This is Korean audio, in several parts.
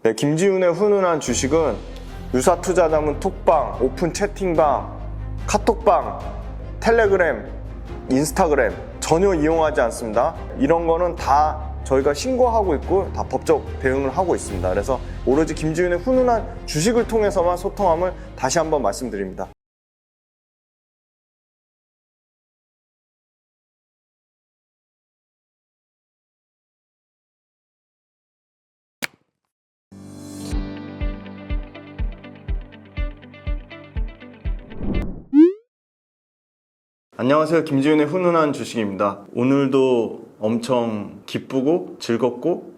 네, 김지훈의 훈훈한 주식은 유사투자자문 톡방, 오픈 채팅방, 카톡방, 텔레그램, 인스타그램 전혀 이용하지 않습니다. 이런 거는 다 저희가 신고하고 있고 다 법적 대응을 하고 있습니다. 그래서 오로지 김지훈의 훈훈한 주식을 통해서만 소통함을 다시 한번 말씀드립니다. 안녕하세요. 김지훈의 훈훈한 주식입니다. 오늘도 엄청 기쁘고 즐겁고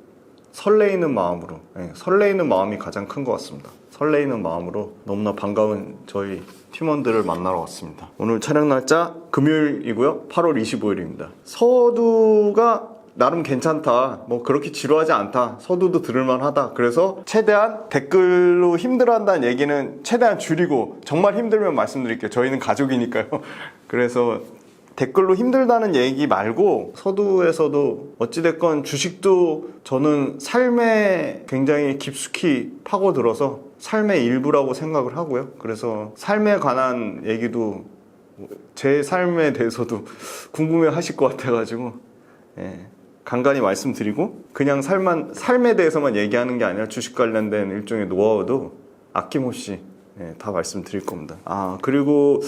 설레이는 마음으로, 설레이는 마음이 가장 큰 것 같습니다. 설레이는 마음으로 너무나 반가운 저희 팀원들을 만나러 왔습니다. 오늘 촬영 날짜 금요일이고요. 8월 25일입니다. 서두가 나름 괜찮다, 뭐 그렇게 지루하지 않다, 서두도 들을만하다. 그래서 최대한 댓글로 힘들어한다는 얘기는 최대한 줄이고, 정말 힘들면 말씀드릴게요. 저희는 가족이니까요. 그래서 댓글로 힘들다는 얘기 말고, 서두에서도 어찌됐건 주식도 저는 삶에 굉장히 깊숙이 파고들어서 삶의 일부라고 생각을 하고요. 그래서 삶에 관한 얘기도 제 삶에 대해서도 궁금해 하실 것 같아가지고, 간간히 말씀드리고, 그냥 삶에 대해서만 얘기하는 게 아니라 주식 관련된 일종의 노하우도 아낌없이 다 말씀드릴 겁니다. 그리고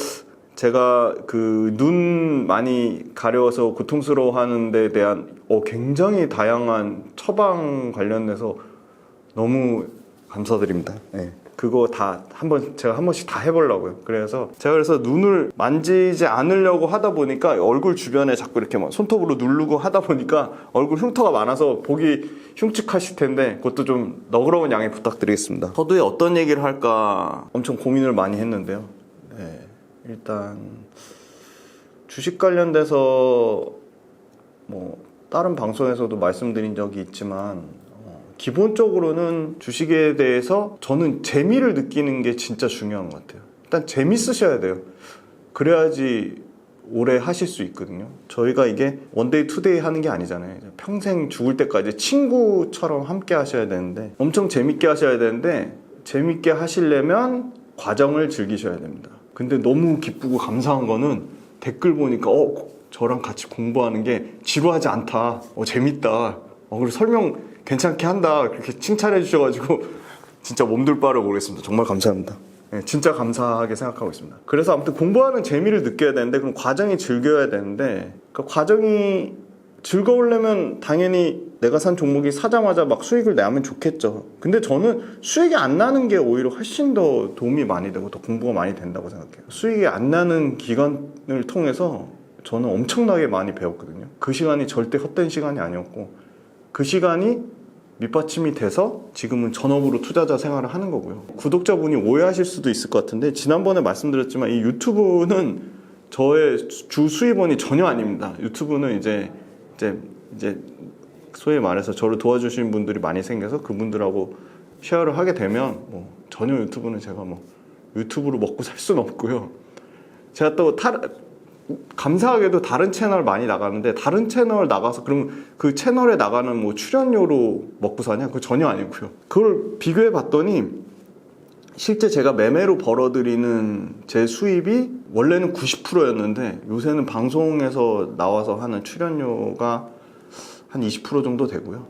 제가 그 눈 많이 가려워서 고통스러워하는 데 대한 굉장히 다양한 처방 관련돼서 너무 감사드립니다. 그거 다 제가 한 번씩 다 해보려고요. 그래서 제가 눈을 만지지 않으려고 하다 보니까 얼굴 주변에 자꾸 이렇게 막 손톱으로 누르고 하다 보니까 얼굴 흉터가 많아서 보기 흉측하실 텐데, 그것도 좀 너그러운 양해 부탁드리겠습니다. 서두에 어떤 얘기를 할까 엄청 고민을 많이 했는데요. 일단 주식 관련돼서 뭐 다른 방송에서도 말씀드린 적이 있지만, 기본적으로는 주식에 대해서 저는 재미를 느끼는 게 진짜 중요한 것 같아요. 일단 재밌으셔야 돼요. 그래야지 오래 하실 수 있거든요. 저희가 이게 원데이 투데이 하는 게 아니잖아요. 평생 죽을 때까지 친구처럼 함께 하셔야 되는데, 엄청 재밌게 하셔야 되는데, 재밌게 하시려면 과정을 즐기셔야 됩니다. 근데 너무 기쁘고 감사한 거는 댓글 보니까 저랑 같이 공부하는 게 지루하지 않다, 재밌다, 그리고 설명 괜찮게 한다, 그렇게 칭찬해 주셔가지고 진짜 몸둘 바를 모르겠습니다. 정말 감사합니다. 진짜 감사하게 생각하고 있습니다. 그래서 아무튼 공부하는 재미를 느껴야 되는데, 그럼 과정이 즐겨야 되는데, 그 과정이 즐거우려면 당연히 내가 산 종목이 사자마자 막 수익을 내면 좋겠죠. 근데 저는 수익이 안 나는 게 오히려 훨씬 더 도움이 많이 되고 더 공부가 많이 된다고 생각해요. 수익이 안 나는 기간을 통해서 저는 엄청나게 많이 배웠거든요. 그 시간이 절대 헛된 시간이 아니었고, 그 시간이 밑받침이 돼서 지금은 전업으로 투자자 생활을 하는 거고요. 구독자분이 오해하실 수도 있을 것 같은데, 지난번에 말씀드렸지만 이 유튜브는 저의 주 수입원이 전혀 아닙니다. 유튜브는 이제 소위 말해서 저를 도와주시는 분들이 많이 생겨서 그분들하고 쉐어를 하게 되면 전혀 유튜브는 제가 유튜브로 먹고 살 수는 없고요. 제가 또 감사하게도 다른 채널 많이 나가는데, 다른 채널 나가서 그럼 그 채널에 나가는 출연료로 먹고 사냐? 그거 전혀 아니고요. 그걸 비교해 봤더니 실제 제가 매매로 벌어들이는 제 수입이 원래는 90%였는데 요새는 방송에서 나와서 하는 출연료가 한 20% 정도 되고요.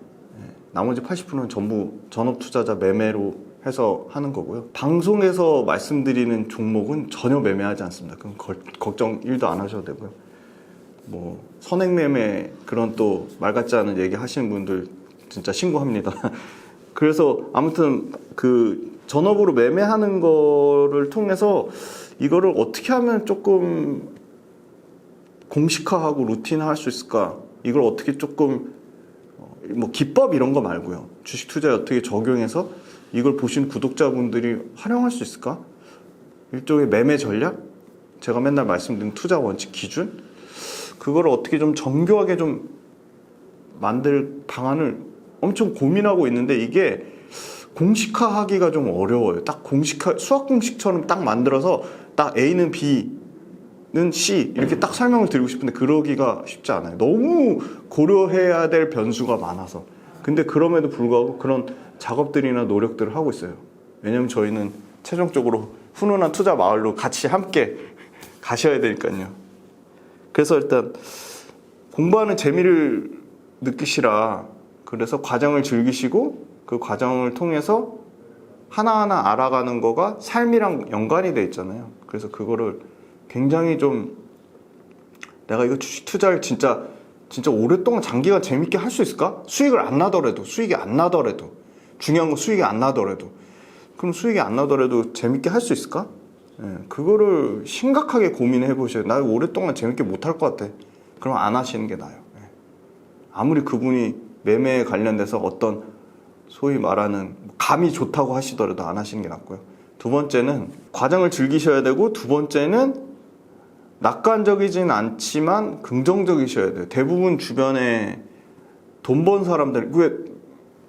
나머지 80%는 전부 전업 투자자 매매로 해서 하는 거고요. 방송에서 말씀드리는 종목은 전혀 매매하지 않습니다. 그럼 걱정 1도 안 하셔도 되고요. 선행 매매 그런 또 말 같지 않은 얘기 하시는 분들 진짜 신고합니다. 그래서 아무튼 그 전업으로 매매하는 거를 통해서 이거를 어떻게 하면 조금 공식화하고 루틴화할 수 있을까? 이걸 어떻게 조금 기법 이런 거 말고요. 주식 투자에 어떻게 적용해서 이걸 보신 구독자분들이 활용할 수 있을까? 일종의 매매 전략? 제가 맨날 말씀드린 투자 원칙 기준? 그거를 어떻게 좀 정교하게 좀 만들 방안을 엄청 고민하고 있는데, 이게 공식화하기가 좀 어려워요. 딱 수학 공식처럼 딱 만들어서 딱 A는 B는 C 이렇게 딱 설명을 드리고 싶은데 그러기가 쉽지 않아요. 너무 고려해야 될 변수가 많아서. 근데 그럼에도 불구하고 그런 작업들이나 노력들을 하고 있어요. 왜냐면 저희는 최종적으로 훈훈한 투자 마을로 같이 함께 가셔야 되니까요. 그래서 일단 공부하는 재미를 느끼시라. 그래서 과정을 즐기시고 그 과정을 통해서 하나하나 알아가는 거가 삶이랑 연관이 돼 있잖아요. 그래서 그거를 굉장히 좀 내가 이거 주식 투자를 진짜 오랫동안 장기간 재밌게 할 수 있을까? 수익이 안 나더라도 중요한 건 수익이 안 나더라도 그럼 수익이 안 나더라도 재밌게 할 수 있을까? 그거를 심각하게 고민해 보셔요. 나 오랫동안 재밌게 못 할 것 같아. 그럼 안 하시는 게 나아요. 아무리 그분이 매매에 관련돼서 어떤 소위 말하는 감이 좋다고 하시더라도 안 하시는 게 낫고요. 두 번째는 과정을 즐기셔야 되고, 두 번째는 낙관적이진 않지만 긍정적이셔야 돼요. 대부분 주변에 돈 번 사람들 왜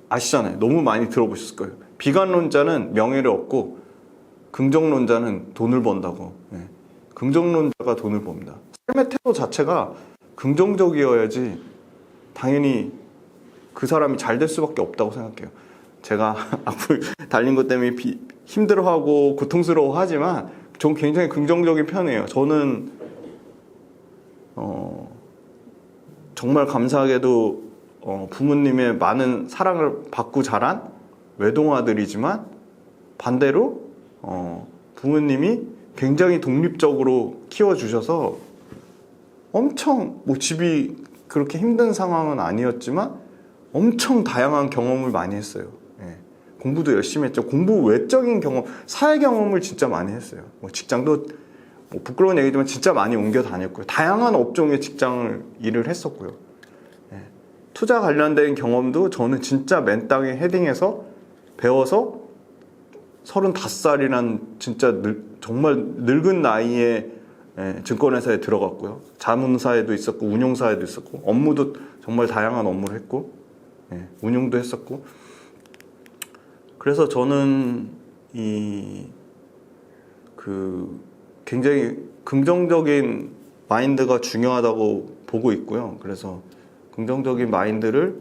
아시잖아요. 너무 많이 들어보셨을 거예요. 비관론자는 명예를 얻고 긍정론자는 돈을 번다고. 긍정론자가 돈을 법니다. 삶의 태도 자체가 긍정적이어야지 당연히 그 사람이 잘 될 수밖에 없다고 생각해요. 제가 앞으로 달린 것 때문에 힘들어하고 고통스러워하지만 전 굉장히 긍정적인 편이에요. 저는 정말 감사하게도 부모님의 많은 사랑을 받고 자란 외동아들이지만 반대로 부모님이 굉장히 독립적으로 키워주셔서 엄청 뭐 집이 그렇게 힘든 상황은 아니었지만 엄청 다양한 경험을 많이 했어요. 공부도 열심히 했죠. 공부 외적인 경험, 사회 경험을 진짜 많이 했어요. 뭐 직장도 뭐 부끄러운 얘기지만 진짜 많이 옮겨 다녔고요. 다양한 업종의 직장을 일을 했었고요. 투자 관련된 경험도 저는 진짜 맨 땅에 헤딩해서 배워서 35살이란 진짜 정말 늙은 나이에 증권회사에 들어갔고요. 자문사에도 있었고 운용사에도 있었고 업무도 정말 다양한 업무를 했고 운용도 했었고. 그래서 저는 굉장히 긍정적인 마인드가 중요하다고 보고 있고요. 그래서 긍정적인 마인드를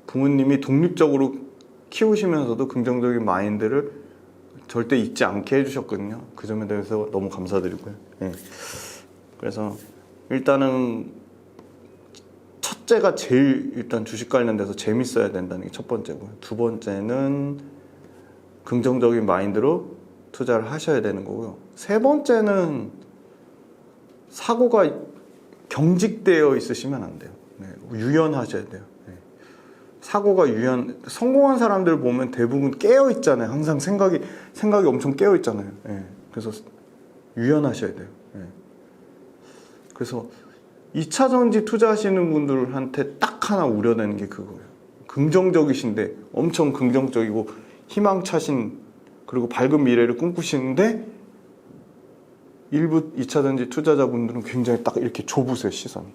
부모님이 독립적으로 키우시면서도 긍정적인 마인드를 절대 잊지 않게 해주셨거든요. 그 점에 대해서 너무 감사드리고요. 그래서 일단은 첫째가 제일 일단 주식 관련돼서 재밌어야 된다는 게 첫 번째고요. 두 번째는 긍정적인 마인드로 투자를 하셔야 되는 거고요. 세 번째는 사고가 경직되어 있으시면 안 돼요. 유연하셔야 돼요. 사고가 성공한 사람들 보면 대부분 깨어 있잖아요. 항상 생각이 엄청 깨어 있잖아요. 그래서 유연하셔야 돼요. 그래서 2차 전지 투자하시는 분들한테 딱 하나 우려되는 게 그거예요. 긍정적이신데 엄청 긍정적이고 희망차신 그리고 밝은 미래를 꿈꾸시는데 일부 2차 전지 투자자분들은 굉장히 딱 이렇게 좁으세요. 시선이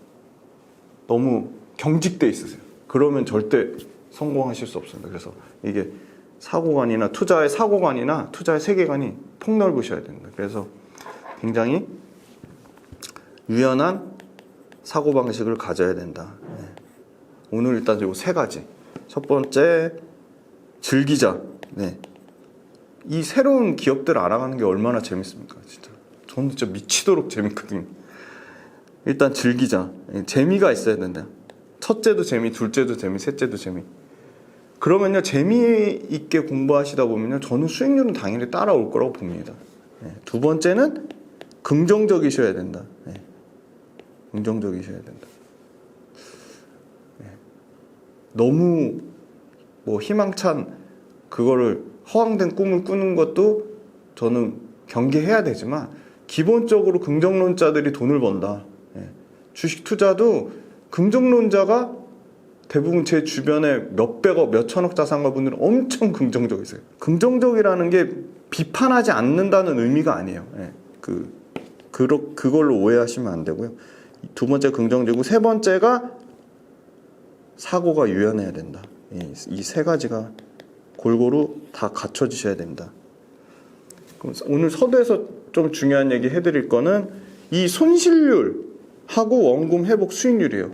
너무 경직돼 있으세요. 그러면 절대 성공하실 수 없습니다. 그래서 이게 사고관이나 투자의 사고관이나 투자의 세계관이 폭넓으셔야 됩니다. 그래서 굉장히 유연한 사고방식을 가져야 된다. 오늘 일단 요 세 가지. 첫 번째, 즐기자. 이 새로운 기업들 알아가는 게 얼마나 재밌습니까? 진짜. 저는 진짜 미치도록 재밌거든요. 일단 즐기자. 재미가 있어야 된다. 첫째도 재미, 둘째도 재미, 셋째도 재미. 그러면요, 재미있게 공부하시다 보면요, 저는 수익률은 당연히 따라올 거라고 봅니다. 두 번째는 긍정적이셔야 된다. 긍정적이셔야 된다. 너무 뭐 희망찬 그거를 허황된 꿈을 꾸는 것도 저는 경계해야 되지만 기본적으로 긍정론자들이 돈을 번다. 주식 투자도 긍정론자가 대부분 제 주변에 몇백억, 몇천억 자산가 분들은 엄청 긍정적이세요. 긍정적이라는 게 비판하지 않는다는 의미가 아니에요. 그걸로 오해하시면 안 되고요. 두 번째 긍정적이고 세 번째가 사고가 유연해야 된다. 이 세 가지가 골고루 다 갖춰지셔야 됩니다. 오늘 서두에서 좀 중요한 얘기 해드릴 거는 이 손실률하고 원금 회복 수익률이에요.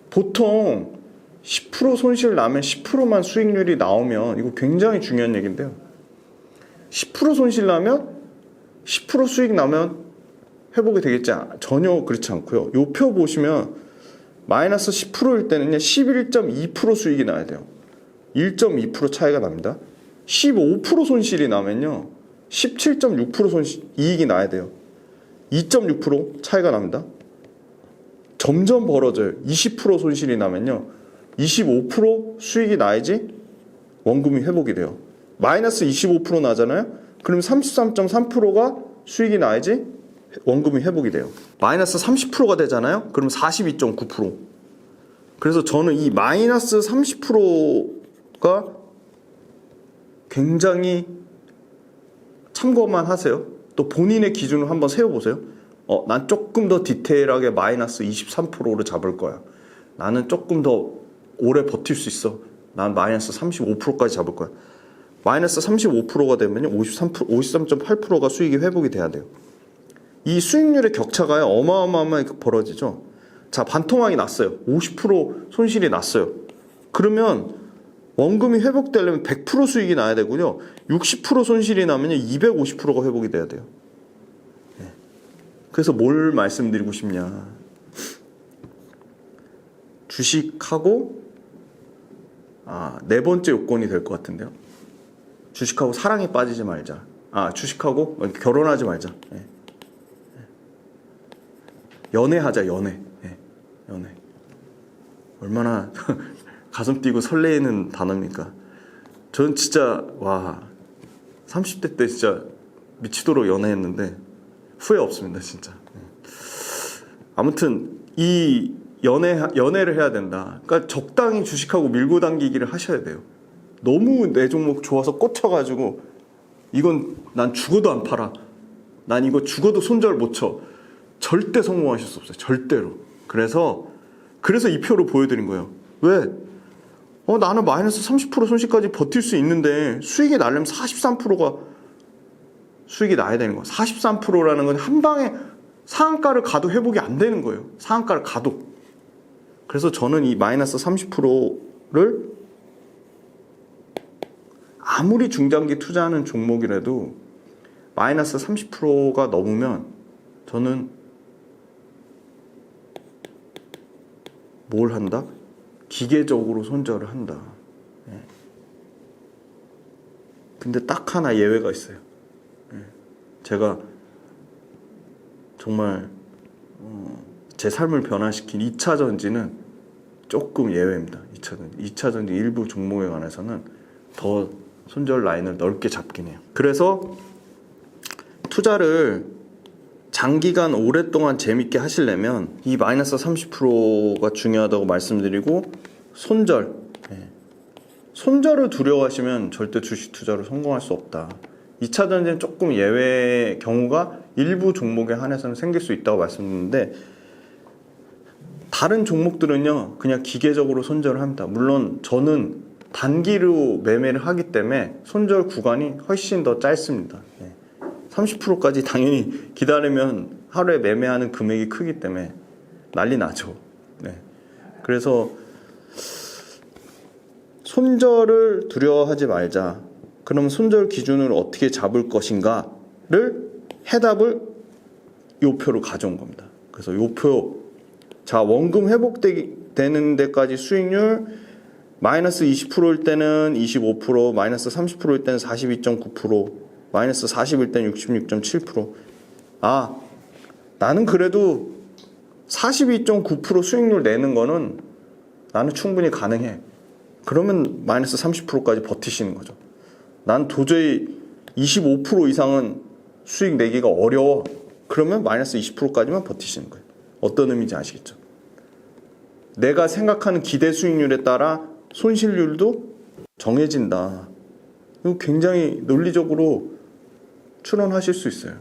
보통 10% 손실 나면 10%만 수익률이 나오면 이거 굉장히 중요한 얘기인데요. 10% 손실 나면 10% 수익 나면 회복이 되겠지? 전혀 그렇지 않고요. 요 표 보시면 마이너스 10%일 때는요 11.2% 수익이 나야 돼요. 1.2% 차이가 납니다. 15% 손실이 나면요 17.6% 손실 이익이 나야 돼요. 2.6% 차이가 납니다. 점점 벌어져요. 20% 손실이 나면요 25% 수익이 나야지 원금이 회복이 돼요. 마이너스 25% 나잖아요. 그럼 33.3%가 수익이 나야지 원금이 회복이 돼요. 마이너스 30%가 되잖아요. 그럼 42.9%. 그래서 저는 이 마이너스 30%가 굉장히 참고만 하세요. 또 본인의 기준을 한번 세워보세요. 난 조금 더 디테일하게 마이너스 23%로 잡을 거야. 나는 조금 더 오래 버틸 수 있어. 난 마이너스 35%까지 잡을 거야. 마이너스 35%가 되면 53.8%가 수익이 회복이 돼야 돼요. 이 수익률의 격차가 어마어마하게 벌어지죠. 자, 반토막이 났어요. 50% 손실이 났어요. 그러면 원금이 회복되려면 100% 수익이 나야 되고요. 60% 손실이 나면 250%가 회복이 돼야 돼요. 그래서 뭘 말씀드리고 싶냐. 주식하고 네 번째 요건이 될 것 같은데요. 주식하고 사랑에 빠지지 말자. 주식하고 결혼하지 말자. 연애하자, 연애. 연애. 얼마나 가슴 뛰고 설레이는 단어입니까? 전 진짜 30대 때 진짜 미치도록 연애했는데 후회 없습니다, 진짜. 아무튼 이 연애를 해야 된다. 그러니까 적당히 주식하고 밀고 당기기를 하셔야 돼요. 너무 내 종목 좋아서 꽂혀가지고 이건 난 죽어도 안 팔아. 난 이거 죽어도 손절 못 쳐. 절대 성공하실 수 없어요. 절대로. 그래서 이 표로 보여드린 거예요. 왜? 나는 마이너스 30% 손실까지 버틸 수 있는데 수익이 나려면 43%가 수익이 나야 되는 거예요. 43%라는 건 한 방에 상한가를 가도 회복이 안 되는 거예요. 상한가를 가도. 그래서 저는 이 마이너스 30%를 아무리 중장기 투자하는 종목이라도 마이너스 30%가 넘으면 저는 뭘 한다? 기계적으로 손절을 한다. 근데 딱 하나 예외가 있어요. 제가 정말 제 삶을 변화시킨 2차 전지는 조금 예외입니다. 2차 전지 일부 종목에 관해서는 더 손절 라인을 넓게 잡긴 해요. 그래서 투자를 장기간 오랫동안 재밌게 하시려면 이 마이너스 30%가 중요하다고 말씀드리고 손절을 두려워하시면 절대 주식 투자로 성공할 수 없다. 2차 전지는 조금 예외의 경우가 일부 종목에 한해서는 생길 수 있다고 말씀드렸는데 다른 종목들은요 그냥 기계적으로 손절을 합니다. 물론 저는 단기로 매매를 하기 때문에 손절 구간이 훨씬 더 짧습니다. 30%까지 당연히 기다리면 하루에 매매하는 금액이 크기 때문에 난리 나죠. 그래서 손절을 두려워하지 말자. 그럼 손절 기준을 어떻게 잡을 것인가를 해답을 요 표로 가져온 겁니다. 그래서 요 표, 자 원금 회복되는 데까지 수익률 마이너스 20%일 때는 25%, 마이너스 30%일 때는 42.9%, 마이너스 40일 때는 66.7%. 나는 그래도 42.9% 수익률 내는 거는 나는 충분히 가능해. 그러면 마이너스 30%까지 버티시는 거죠. 난 도저히 25% 이상은 수익 내기가 어려워. 그러면 마이너스 20%까지만 버티시는 거예요. 어떤 의미인지 아시겠죠? 내가 생각하는 기대 수익률에 따라 손실률도 정해진다. 이거 굉장히 논리적으로 추론하실 수 있어요.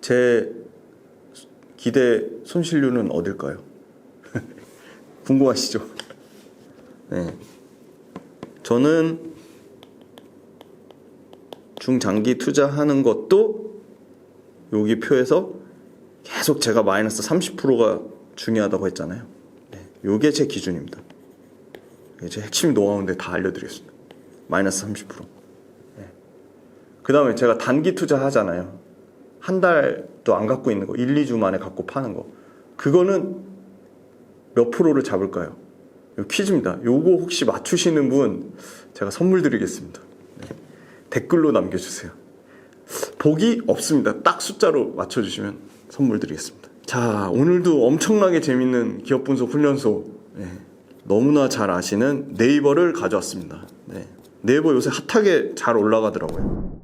제 기대 손실률은 어딜까요? 궁금하시죠? 저는 중장기 투자하는 것도 여기 표에서 계속 제가 마이너스 30%가 중요하다고 했잖아요. 요게 제 기준입니다. 제 핵심 노하우인데 다 알려드리겠습니다. 마이너스 30%. 그 다음에 제가 단기 투자 하잖아요. 한 달도 안 갖고 있는 거, 1, 2주 만에 갖고 파는 거. 그거는 몇 프로를 잡을까요? 요 퀴즈입니다. 요거 혹시 맞추시는 분 제가 선물 드리겠습니다. 댓글로 남겨주세요. 복이 없습니다. 딱 숫자로 맞춰주시면 선물 드리겠습니다. 자, 오늘도 엄청나게 재밌는 기업 분석 훈련소, 너무나 잘 아시는 네이버를 가져왔습니다. 네이버 요새 핫하게 잘 올라가더라고요.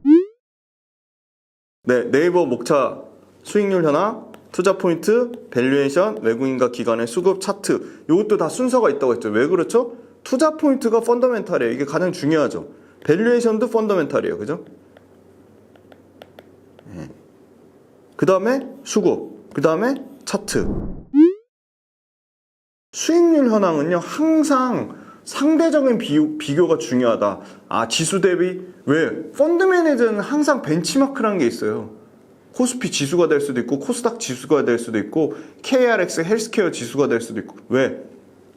네이버 목차 수익률 현황, 투자 포인트, 밸류에이션, 외국인과 기관의 수급 차트, 이것도 다 순서가 있다고 했죠. 왜 그렇죠? 투자 포인트가 펀더멘탈이에요. 이게 가장 중요하죠. 밸류에이션도 펀더멘탈이에요. 그죠? 그 다음에 수급, 그 다음에 차트. 수익률 현황은요, 항상 상대적인 비교가 중요하다. 지수 대비? 왜? 펀드 매니저는 항상 벤치마크라는 게 있어요. 코스피 지수가 될 수도 있고, 코스닥 지수가 될 수도 있고, KRX 헬스케어 지수가 될 수도 있고. 왜?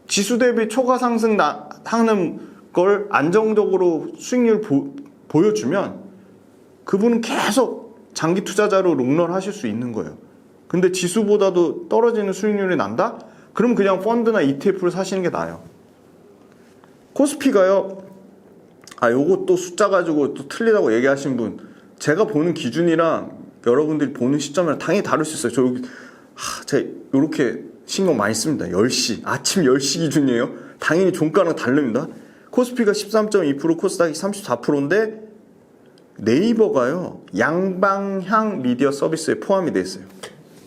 지수 대비 초과 상승 하는 걸 안정적으로 수익률 보여주면 그분은 계속 장기 투자자로 롱런 하실 수 있는 거예요. 근데 지수보다도 떨어지는 수익률이 난다? 그럼 그냥 펀드나 ETF를 사시는 게 나아요. 코스피가요, 요거 또 숫자 가지고 또 틀리다고 얘기하신 분, 제가 보는 기준이랑 여러분들이 보는 시점이랑 당연히 다를 수 있어요. 제가 요렇게 신경 많이 씁니다. 10시, 아침 10시 기준이에요. 당연히 종가랑 다릅니다. 코스피가 13.2%, 코스닥이 34%인데 네이버가요, 양방향 미디어 서비스에 포함이 되어 있어요.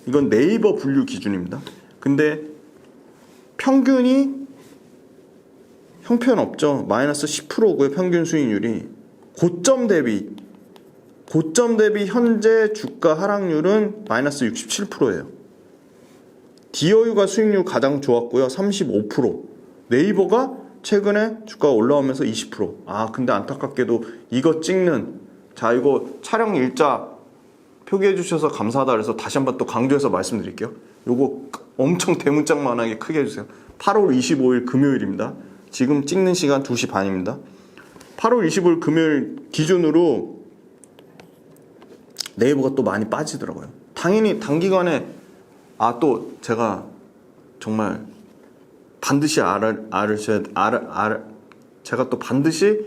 이건 네이버 분류 기준입니다. 근데 평균이 형편없죠. 마이너스 10%고요. 평균 수익률이. 고점 대비 현재 주가 하락률은 마이너스 67%예요. 디어유가 수익률 가장 좋았고요. 35%. 네이버가 최근에 주가가 올라오면서 20%. 근데 안타깝게도 이거 찍는, 이거 촬영 일자 표기해 주셔서 감사하다 그래서 다시 한번 또 강조해서 말씀드릴게요. 요거 엄청 대문짝만하게 크게 해주세요. 8월 25일 금요일입니다. 지금 찍는 시간 2시 반입니다. 8월 25일 금요일 기준으로 네이버가 또 많이 빠지더라고요. 당연히 단기간에 또 제가 정말 반드시 제가 또 반드시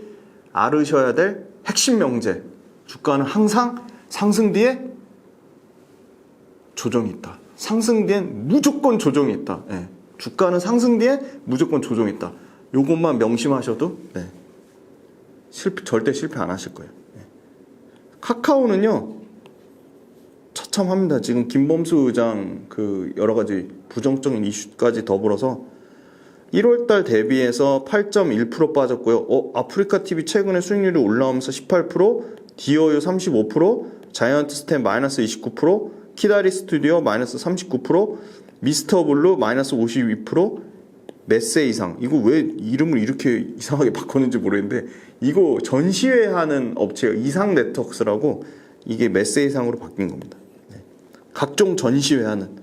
알으셔야 될 핵심 명제. 주가는 항상 상승 뒤에 조정이 있다. 상승 뒤엔 무조건 조정이 있다. 주가는 상승 뒤에 무조건 조정이 있다. 요것만 명심하셔도 절대 실패 안 하실 거예요. 카카오는요, 처참합니다. 지금 김범수 의장 여러 가지 부정적인 이슈까지 더불어서 1월달 대비해서 8.1% 빠졌고요. 아프리카 TV 최근에 수익률이 올라오면서 18%, 디어유 35%, 자이언트 스텝 마이너스 29%, 키다리 스튜디오 마이너스 39%, 미스터 블루 마이너스 52%, 메세 이상. 이거 왜 이름을 이렇게 이상하게 바꿨는지 모르겠는데, 이거 전시회 하는 업체예요. 이상 네트워크스라고. 이게 메세 이상으로 바뀐 겁니다. 각종 전시회 하는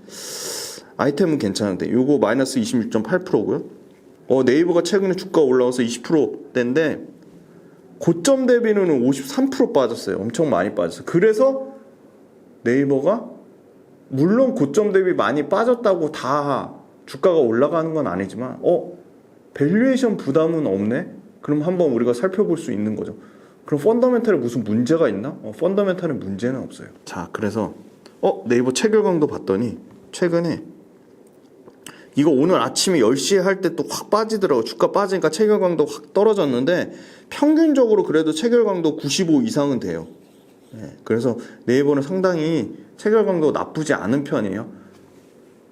아이템은 괜찮은데 요거 마이너스 26.8%고요. 네이버가 최근에 주가 올라와서 20%대인데 고점 대비는 53% 빠졌어요. 엄청 많이 빠졌어요. 그래서 네이버가 물론 고점 대비 많이 빠졌다고 다 주가가 올라가는 건 아니지만 밸류에이션 부담은 없네? 그럼 한번 우리가 살펴볼 수 있는 거죠. 그럼 펀더멘탈에 무슨 문제가 있나? 펀더멘탈에 문제는 없어요. 자, 그래서 네이버 체결광도 봤더니 최근에 이거 오늘 아침에 10시에 할 때 또 확 빠지더라고. 주가 빠지니까 체결광도 확 떨어졌는데 평균적으로 그래도 체결광도 95 이상은 돼요. 그래서 네이버는 상당히 체결광도 나쁘지 않은 편이에요.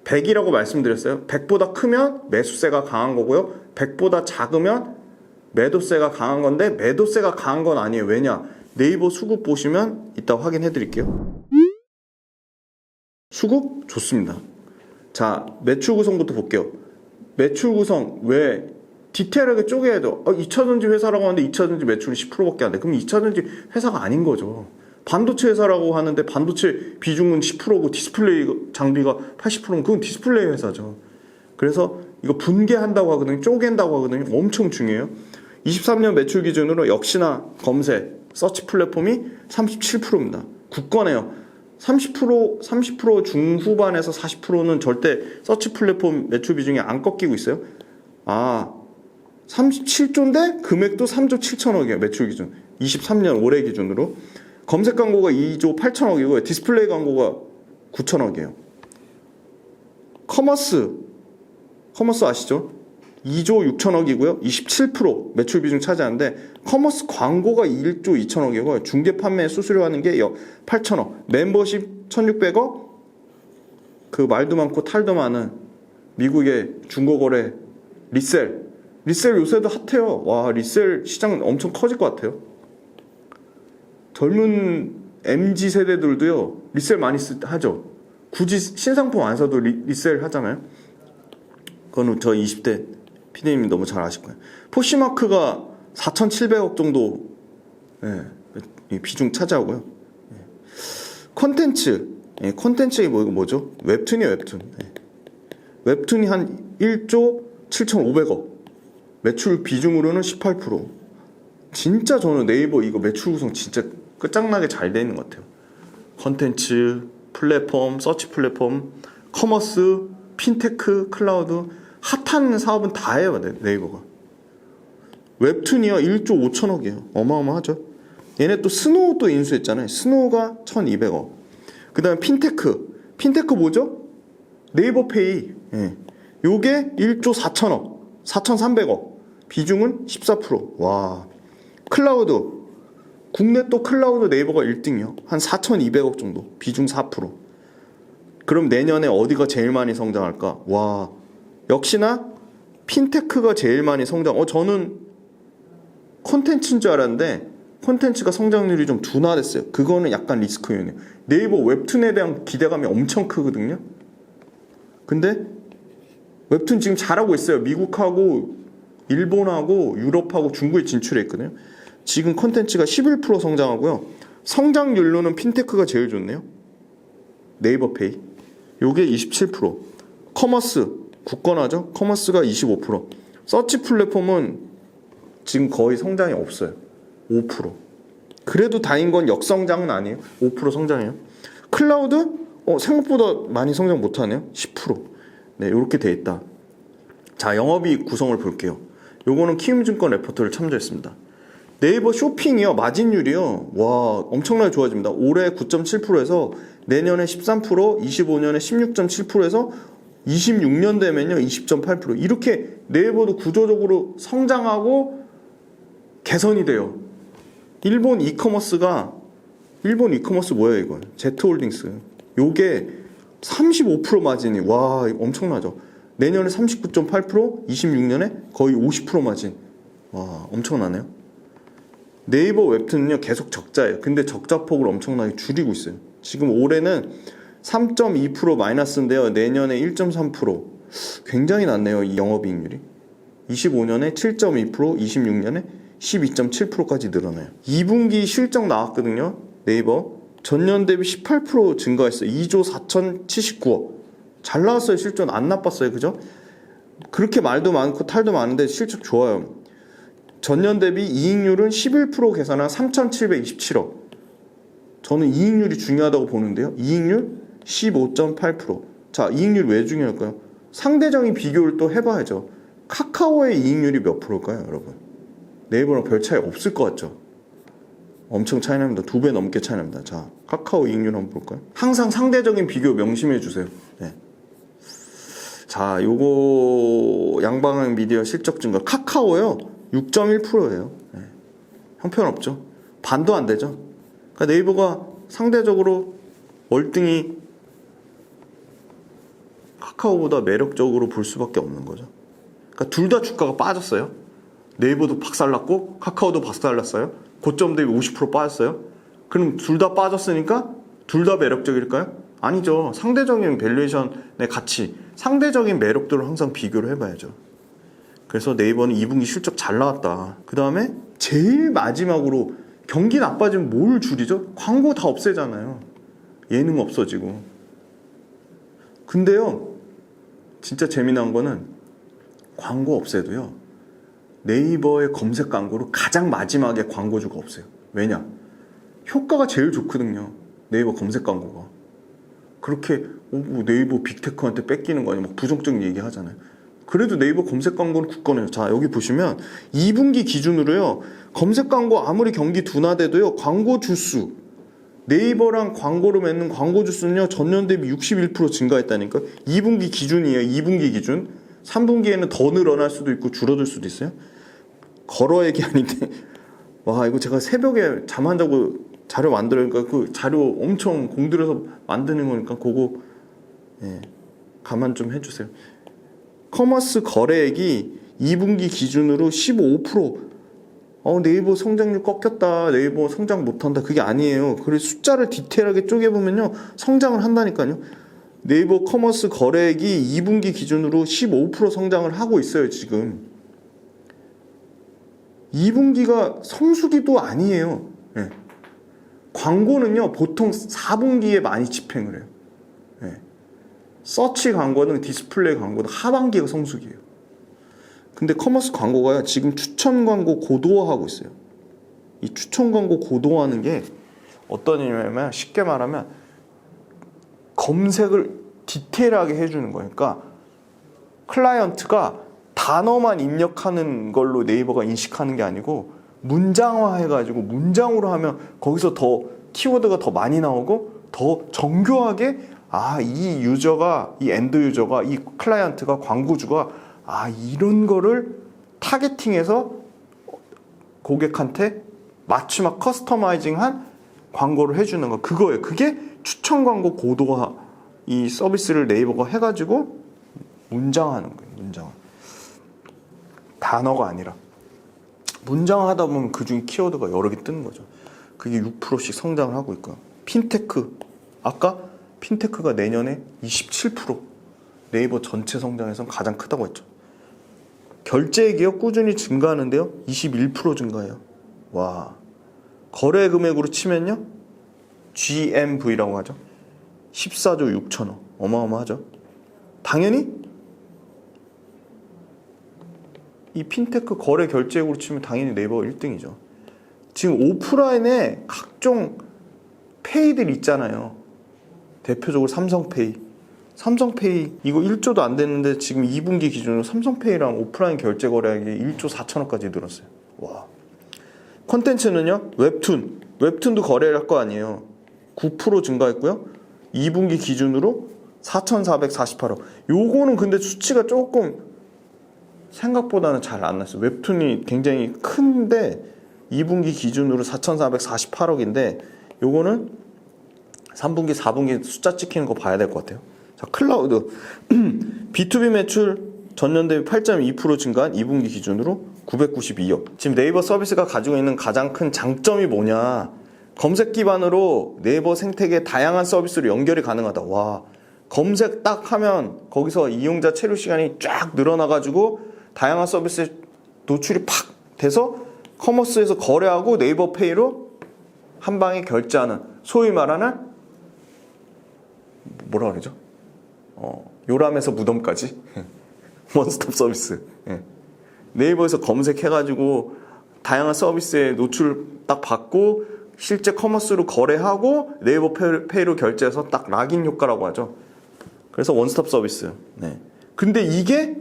100이라고 말씀드렸어요. 100보다 크면 매수세가 강한 거고요. 100보다 작으면 매도세가 강한 건데 매도세가 강한 건 아니에요. 왜냐? 네이버 수급 보시면 이따 확인해 드릴게요. 수급 좋습니다. 자, 매출 구성부터 볼게요. 매출 구성 왜 디테일하게 쪼개야 돼요? 2차전지 회사라고 하는데 2차전지 매출이 10%밖에 안 돼. 그럼 2차전지 회사가 아닌 거죠. 반도체 회사라고 하는데 반도체 비중은 10%고 디스플레이 장비가 80%면 그건 디스플레이 회사죠. 그래서 이거 분개한다고 하거든요. 쪼갠다고 하거든요. 엄청 중요해요. 23년 매출 기준으로 역시나 검색, 서치 플랫폼이 37%입니다. 굳건해요. 30% 중후반에서 40%는 절대 서치 플랫폼 매출 비중이 안 꺾이고 있어요. 37조인데 금액도 3조 7천억이에요. 매출 기준. 23년 올해 기준으로. 검색 광고가 2조 8천억이고요. 디스플레이 광고가 9천억이에요. 커머스 아시죠? 2조 6천억이고요. 27% 매출 비중 차지하는데 커머스 광고가 1조 2천억이고요. 중개 판매 수수료하는 게 8천억. 멤버십 1,600억. 그 말도 많고 탈도 많은 미국의 중고거래 리셀 요새도 핫해요. 와, 리셀 시장 엄청 커질 것 같아요. 젊은 MZ 세대들도요 리셀 많이 하죠. 굳이 신상품 안 사도 리셀 하잖아요. 그거는 저 20대 PD님이 너무 잘 아실 거예요. 포시마크가 4,700억 정도 비중 차지하고요. 콘텐츠가 뭐죠? 웹툰이에요. 웹툰이 한 1조 7,500억. 매출 비중으로는 18%. 진짜 저는 네이버 이거 매출 구성 진짜 끝장나게 잘 돼 있는 것 같아요. 콘텐츠, 플랫폼, 서치 플랫폼, 커머스, 핀테크, 클라우드 핫한 사업은 다 해요. 네이버가. 웹툰이요 1조 5천억이에요. 어마어마하죠. 얘네 또 스노우 또 인수했잖아요. 스노우가 1,200억. 그 다음에 핀테크 뭐죠? 네이버페이. 요게 1조 4천억 4,300억. 비중은 14%. 와. 클라우드 국내 또 클라우드 네이버가 1등이요. 한 4,200억 정도. 비중 4%. 그럼 내년에 어디가 제일 많이 성장할까? 와. 역시나 핀테크가 제일 많이 성장. 저는 콘텐츠인 줄 알았는데 콘텐츠가 성장률이 좀 둔화됐어요. 그거는 약간 리스크 요인이에요. 네이버 웹툰에 대한 기대감이 엄청 크거든요. 근데 웹툰 지금 잘하고 있어요. 미국하고 일본하고 유럽하고 중국에 진출해 있거든요. 지금 콘텐츠가 11% 성장하고요. 성장률로는 핀테크가 제일 좋네요. 네이버페이 요게 27%. 커머스 굳건하죠. 커머스가 25%. 서치 플랫폼은 지금 거의 성장이 없어요. 5%. 그래도 다행인 건 역성장은 아니에요. 5% 성장해요. 클라우드 생각보다 많이 성장 못하네요. 10%. 네, 이렇게 돼 있다. 자, 영업이익 구성을 볼게요. 요거는 키움증권 레포트를 참조했습니다. 네이버 쇼핑이요, 마진율이요, 와, 엄청나게 좋아집니다. 올해 9.7%에서 내년에 13%, 25년에 16.7%에서 26년 되면요 20.8%. 이렇게 네이버도 구조적으로 성장하고 개선이 돼요. 일본 이커머스 뭐예요 이거? 제트홀딩스. 요게 35% 마진이, 와, 엄청나죠. 내년에 39.8%, 26년에 거의 50% 마진. 와, 엄청나네요. 네이버 웹툰은요 계속 적자예요. 근데 적자폭을 엄청나게 줄이고 있어요. 지금 올해는 3.2% 마이너스인데요. 내년에 1.3%. 굉장히 낮네요. 이 영업이익률이. 25년에 7.2%, 26년에 12.7%까지 늘어나요. 2분기 실적 나왔거든요. 네이버. 전년 대비 18% 증가했어요. 2조 4,079억. 잘 나왔어요. 실적 안 나빴어요. 그죠? 그렇게 말도 많고 탈도 많은데 실적 좋아요. 전년 대비 이익률은 11% 계산한 3,727억. 저는 이익률이 중요하다고 보는데요. 이익률 15.8%. 자, 이익률 왜 중요할까요? 상대적인 비교를 또 해봐야죠. 카카오의 이익률이 몇 프로일까요, 여러분? 네이버랑 별 차이 없을 것 같죠? 엄청 차이 납니다. 2배 넘게 차이 납니다. 자, 카카오 이익률 한번 볼까요? 항상 상대적인 비교 명심해 주세요. 네. 자, 요거 양방향 미디어 실적 증가. 카카오요 6.1%예요. 네. 형편없죠. 반도 안 되죠. 그러니까 네이버가 상대적으로 월등히 카카오보다 매력적으로 볼 수밖에 없는 거죠. 그러니까 둘 다 주가가 빠졌어요. 네이버도 박살났고 카카오도 박살났어요. 고점 대비 50% 빠졌어요. 그럼 둘 다 빠졌으니까 둘 다 매력적일까요? 아니죠. 상대적인 밸류에이션의 가치, 상대적인 매력들을 항상 비교를 해봐야죠. 그래서 네이버는 2분기 실적 잘 나왔다. 그 다음에 제일 마지막으로 경기 나빠지면 뭘 줄이죠? 광고 다 없애잖아요. 예능 없어지고. 근데요, 진짜 재미난 거는 광고 없애도요, 네이버의 검색 광고로 가장 마지막에 광고주가 없어요. 왜냐? 효과가 제일 좋거든요. 네이버 검색 광고가. 그렇게 뭐 네이버 빅테크한테 뺏기는 거 아니야? 막 부정적인 얘기 하잖아요. 그래도 네이버 검색 광고는 굳건해요. 자, 여기 보시면 2분기 기준으로요, 검색 광고 아무리 경기 둔화돼도요, 광고 주수, 네이버랑 광고로 맺는 광고 주수는요, 전년 대비 61% 증가했다니까. 2분기 기준이에요. 2분기 기준. 3분기에는 더 늘어날 수도 있고 줄어들 수도 있어요. 걸어액이 아닌데, 와, 이거 제가 새벽에 잠 안 자고 자료 만들으니까 그 자료 엄청 공들여서 만드는 거니까 그거 가만 좀 해주세요. 커머스 거래액이 2분기 기준으로 15%. 네이버 성장률 꺾였다, 네이버 성장 못한다, 그게 아니에요. 그래서 숫자를 디테일하게 쪼개보면요, 성장을 한다니까요. 네이버 커머스 거래액이 2분기 기준으로 15% 성장을 하고 있어요. 지금 2분기가 성수기도 아니에요. 네. 광고는요, 보통 4분기에 많이 집행을 해요. 네. 서치 광고는 디스플레이 광고는 하반기가 성수기예요. 근데 커머스 광고가요, 지금 추천 광고 고도화하고 있어요. 이 추천 광고 고도화하는 게 어떤 의미냐면, 쉽게 말하면 검색을 디테일하게 해주는 거예요. 그러니까 클라이언트가 단어만 입력하는 걸로 네이버가 인식하는 게 아니고 문장화 해가지고 문장으로 하면 거기서 더 키워드가 더 많이 나오고 더 정교하게, 이 유저가, 이 엔드 유저가, 이 클라이언트가, 광고주가 이런 거를 타겟팅해서 고객한테 맞춤한 커스터마이징한 광고를 해주는 거, 그거예요. 그게 추천 광고 고도화, 이 서비스를 네이버가 해가지고 문장하는 거예요. 문장. 단어가 아니라 문장하다 보면 그 중에 키워드가 여러 개 뜨는 거죠. 그게 6%씩 성장을 하고 있고요. 핀테크, 아까 핀테크가 내년에 27% 네이버 전체 성장에선 가장 크다고 했죠. 결제액이요, 꾸준히 증가하는데요, 21% 증가해요. 와, 거래 금액으로 치면요, GMV라고 하죠. 14조 6천억, 어마어마하죠. 당연히 이 핀테크 거래 결제액으로 치면 당연히 네이버가 1등이죠. 지금 오프라인에 각종 페이들 있잖아요. 대표적으로 삼성페이 이거 1조도 안 됐는데 지금 2분기 기준으로 삼성페이랑 오프라인 결제 거래액이 1조 4천억까지 늘었어요. 와. 콘텐츠는요, 웹툰도 거래를 할 거 아니에요. 9% 증가했고요. 2분기 기준으로 4,448억. 요거는 근데 수치가 조금 생각보다는 잘 안 났어요. 웹툰이 굉장히 큰데 2분기 기준으로 4,448억인데 요거는 3분기, 4분기 숫자 찍히는 거 봐야 될 것 같아요. 자, 클라우드. B2B 매출 전년 대비 8.2% 증가한 2분기 기준으로 992억. 지금 네이버 서비스가 가지고 있는 가장 큰 장점이 뭐냐? 검색 기반으로 네이버 생태계 다양한 서비스로 연결이 가능하다. 와, 검색 딱 하면 거기서 이용자 체류 시간이 쫙 늘어나가지고 다양한 서비스에 노출이 팍 돼서 커머스에서 거래하고 네이버 페이로 한 방에 결제하는, 소위 말하는 뭐라 그러죠? 요람에서 무덤까지 원스톱 서비스. 네이버에서 검색해가지고 다양한 서비스에 노출 딱 받고 실제 커머스로 거래하고 네이버 페이로 결제해서 딱 락인 효과라고 하죠. 그래서 원스톱 서비스. 근데 이게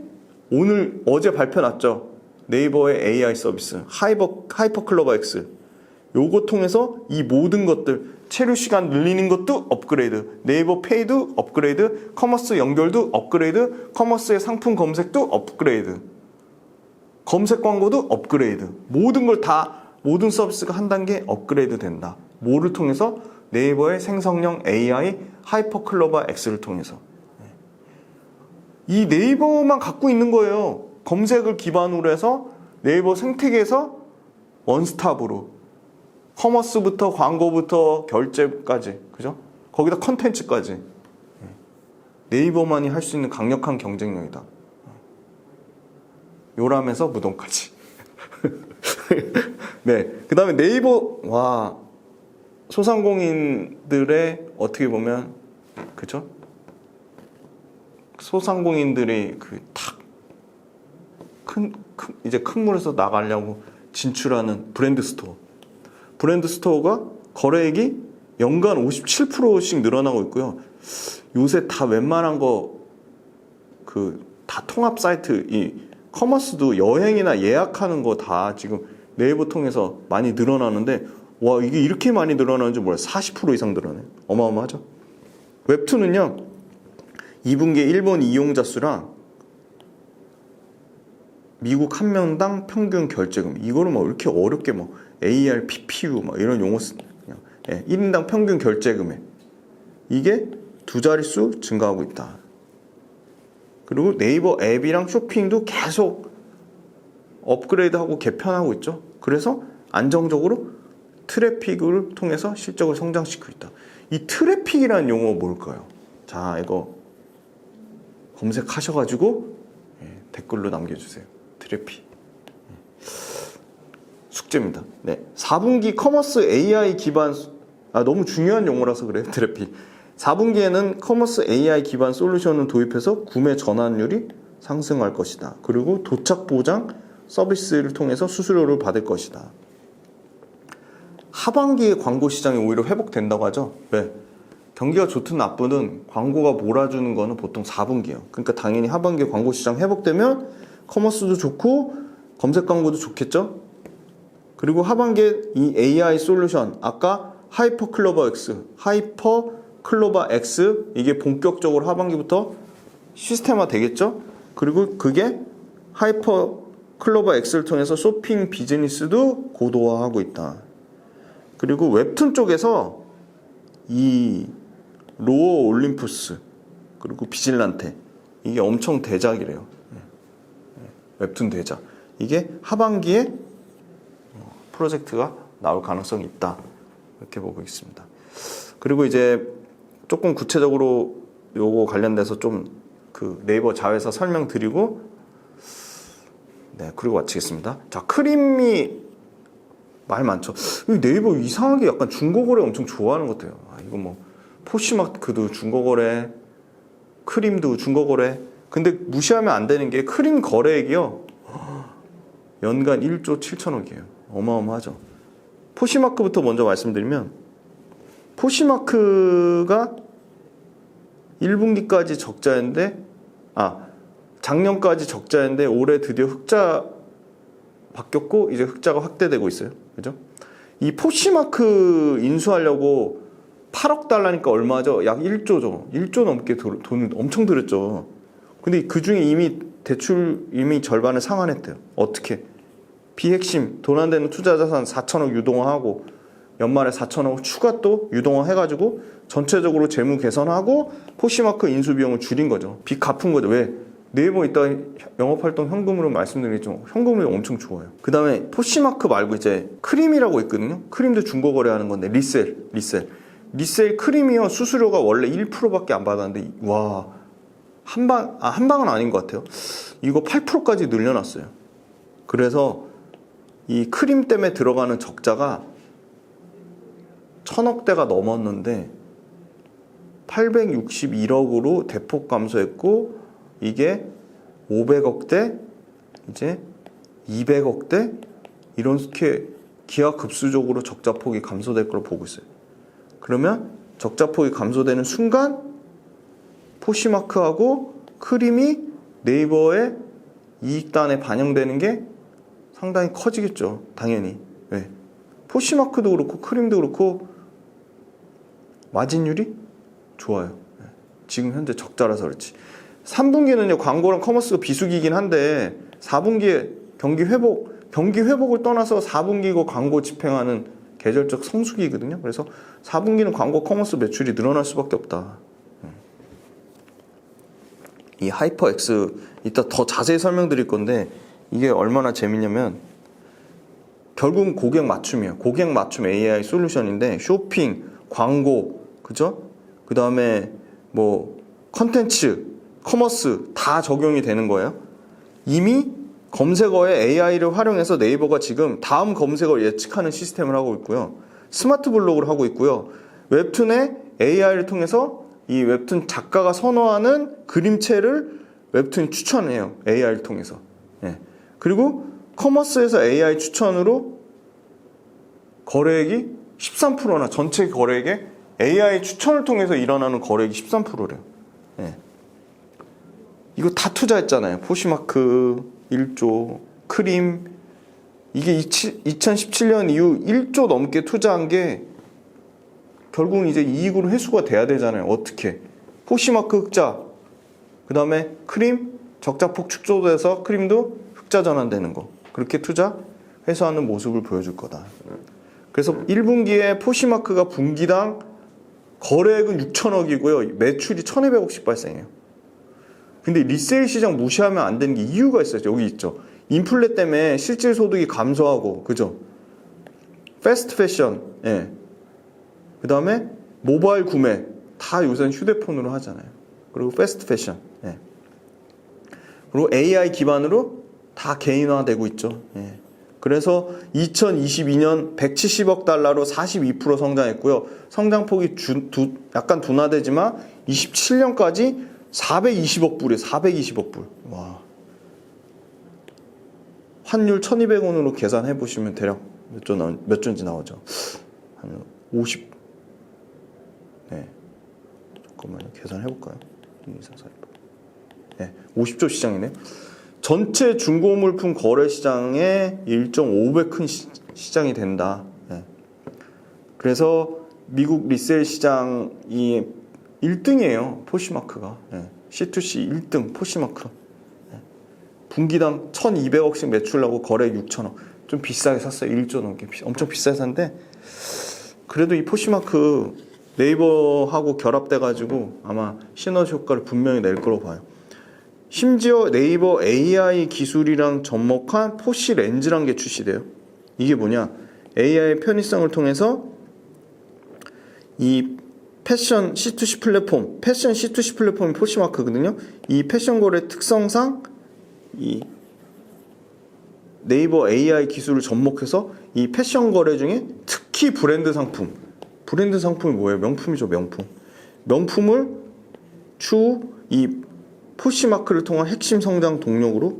어제 발표 났죠. 네이버의 AI 서비스 하이퍼 클로버 X. 요거 통해서 이 모든 것들, 체류 시간 늘리는 것도 업그레이드, 네이버 페이도 업그레이드, 커머스 연결도 업그레이드, 커머스의 상품 검색도 업그레이드, 검색 광고도 업그레이드, 모든 서비스가 한 단계 업그레이드 된다. 뭐를 통해서? 네이버의 생성형 AI 하이퍼 클로버 X를 통해서. 이 네이버만 갖고 있는 거예요. 검색을 기반으로 해서 네이버 생태계에서 원스톱으로 커머스부터 광고부터 결제까지, 그죠? 거기다 컨텐츠까지. 네이버만이 할 수 있는 강력한 경쟁력이다. 요람에서 무덤까지. 네, 그 다음에 네이버, 와, 소상공인들의 어떻게 보면, 그죠? 소상공인들이 이제 큰 물에서 나가려고 진출하는 브랜드 스토어. 브랜드 스토어가 거래액이 연간 57%씩 늘어나고 있고요. 요새 다 웬만한 거 다 통합 사이트 이 커머스도 여행이나 예약하는 거 다 지금 네이버 통해서 많이 늘어나는데 와 이게 이렇게 많이 늘어나는 줄 몰라요. 40% 이상 늘어나요. 어마어마하죠. 웹툰은요 2분기 일본 이용자 수랑 미국 한 명당 평균 결제금 이거를 막 이렇게 어렵게 뭐 ARPPU 막 이런 용어 그냥 1인당 평균 결제금액 이게 두 자릿수 증가하고 있다. 그리고 네이버 앱이랑 쇼핑도 계속 업그레이드하고 개편하고 있죠. 그래서 안정적으로 트래픽을 통해서 실적을 성장시키고 있다. 이 트래픽이라는 용어 뭘까요? 자, 이거 검색하셔가지고 댓글로 남겨주세요. 트래픽. 숙제입니다. 네, 4분기 커머스 AI 기반 너무 중요한 용어라서 그래요. 트래픽. 4분기에는 커머스 AI 기반 솔루션을 도입해서 구매 전환율이 상승할 것이다. 그리고 도착 보장 서비스를 통해서 수수료를 받을 것이다. 하반기에 광고 시장이 오히려 회복된다고 하죠. 왜? 경기가 좋든 나쁘든 광고가 몰아주는 거는 보통 4분기예요. 그러니까 당연히 하반기에 광고 시장 회복되면 커머스도 좋고 검색 광고도 좋겠죠. 그리고 하반기에 이 AI 솔루션 아까 하이퍼 클로버 X 이게 본격적으로 하반기부터 시스템화 되겠죠. 그리고 그게 하이퍼 클로버 X를 통해서 쇼핑 비즈니스도 고도화하고 있다. 그리고 웹툰 쪽에서 이 로어 올림푸스 그리고 비질란테 이게 엄청 대작이래요. 웹툰 대작 이게 하반기에 프로젝트가 나올 가능성이 있다 이렇게 보고 있습니다. 그리고 이제 조금 구체적으로 요거 관련돼서 좀 그 네이버 자회사 설명드리고 그리고 마치겠습니다. 자, 크림이 말 많죠. 네이버 이상하게 약간 중고거래 엄청 좋아하는 것 같아요. 이거 뭐 포시마크도 중고거래, 크림도 중고거래. 근데 무시하면 안 되는 게 크림 거래액이요. 연간 1조 7천억이에요. 어마어마하죠. 포시마크부터 먼저 말씀드리면 포시마크가 1분기까지 적자인데 작년까지 적자인데 올해 드디어 흑자 바뀌었고 이제 흑자가 확대되고 있어요. 그죠? 이 포시마크 인수하려고 8억 달러니까 얼마죠? 약 1조죠. 1조 넘게 돈을 엄청 들였죠. 근데 그 중에 이미 대출 이미 절반을 상환했대요. 어떻게? 비핵심 돈 안 되는 투자 자산 4천억 유동화하고 연말에 4천억 추가 또 유동화 해가지고 전체적으로 재무 개선하고 포시마크 인수 비용을 줄인 거죠. 빚 갚은 거죠. 왜? 네이버 이따 영업활동 현금으로 말씀드리겠지만 현금이 엄청 좋아요. 그 다음에 포시마크 말고 이제 크림이라고 있거든요. 크림도 중고거래하는 건데 리셀 크림이요. 수수료가 원래 1%밖에 안 받았는데 와 한 방은 아닌 것 같아요. 이거 8%까지 늘려놨어요. 그래서 이 크림 때문에 들어가는 적자가 1000억대가 넘었는데 861억으로 대폭 감소했고 이게 500억대 이제 200억대 이렇게 기하급수적으로 적자폭이 감소될 걸로 보고 있어요. 그러면 적자폭이 감소되는 순간 포시마크하고 크림이 네이버의 이익단에 반영되는 게 상당히 커지겠죠. 당연히. 왜? 포시마크도 그렇고 크림도 그렇고 마진율이 좋아요. 지금 현재 적자라서 그렇지. 3분기는요 광고랑 커머스가 비수기이긴 한데 4분기에 경기 회복을 떠나서 4분기고 광고 집행하는 계절적 성수기거든요. 그래서 4분기는 광고 커머스 매출이 늘어날 수밖에 없다. 이 하이퍼 X 이따 더 자세히 설명드릴 건데 이게 얼마나 재밌냐면 결국은 고객 맞춤이에요. 고객 맞춤 AI 솔루션인데 쇼핑, 광고, 그죠? 그 다음에 뭐 컨텐츠, 커머스 다 적용이 되는 거예요. 이미 검색어에 AI를 활용해서 네이버가 지금 다음 검색어를 예측하는 시스템을 하고 있고요. 스마트 블로그를 하고 있고요. 웹툰에 AI를 통해서 이 웹툰 작가가 선호하는 그림체를 웹툰이 추천해요. AI를 통해서. 그리고 커머스에서 AI 추천으로 거래액이 13%나 전체 거래액에 AI 추천을 통해서 일어나는 거래액이 13%래요. 예. 이거 다 투자했잖아요. 포시마크 1조, 크림. 이게 2017년 이후 1조 넘게 투자한 게 결국은 이제 이익으로 회수가 돼야 되잖아요. 어떻게? 포시마크 흑자, 그 다음에 크림, 적자폭 축소돼서 크림도 흑자 전환되는 거. 그렇게 투자, 회수하는 모습을 보여줄 거다. 그래서 1분기에 포시마크가 분기당 거래액은 6천억이고요. 매출이 1,200억씩 발생해요. 근데 리세일 시장 무시하면 안 되는 게 이유가 있어요. 여기 있죠. 인플레 때문에 실질 소득이 감소하고, 그죠? 패스트 패션, 예. 그 다음에 모바일 구매, 다 요새는 휴대폰으로 하잖아요. 그리고 패스트 패션, 예. 그리고 AI 기반으로 다 개인화되고 있죠. 예. 그래서 2022년 170억 달러로 42% 성장했고요. 성장폭이 약간 둔화되지만 27년까지 420억 불이에요. 420억 불. 와. 환율 1,200원으로 계산해 보시면 대략 몇 조인지 나오죠. 한 50. 네. 잠깐만요. 계산해 볼까요? 2, 4, 4, 6. 네. 50조 시장이네요. 전체 중고물품 거래 시장의 1.5배 큰 시장이 된다. 네. 그래서 미국 리셀 시장이 1등이에요. 포시마크가. 네. C2C 1등 포시마크. 네. 분기당 1,200억씩 매출하고 거래 6천억. 좀 비싸게 샀어요. 1조 넘게. 엄청 비싸게 샀는데 그래도 이 포시마크 네이버하고 결합돼가지고 아마 시너지 효과를 분명히 낼 거로 봐요. 심지어 네이버 AI 기술이랑 접목한 포시 렌즈란 게 출시돼요. 이게 뭐냐? AI 편의성을 통해서 이 패션 C2C 플랫폼, 패션 C2C 플랫폼이 포시마크거든요. 이 패션 거래 특성상 이 네이버 AI 기술을 접목해서 이 패션 거래 중에 특히 브랜드 상품이 뭐예요? 명품이죠, 명품. 명품을 추후 이 포시마크를 통한 핵심 성장 동력으로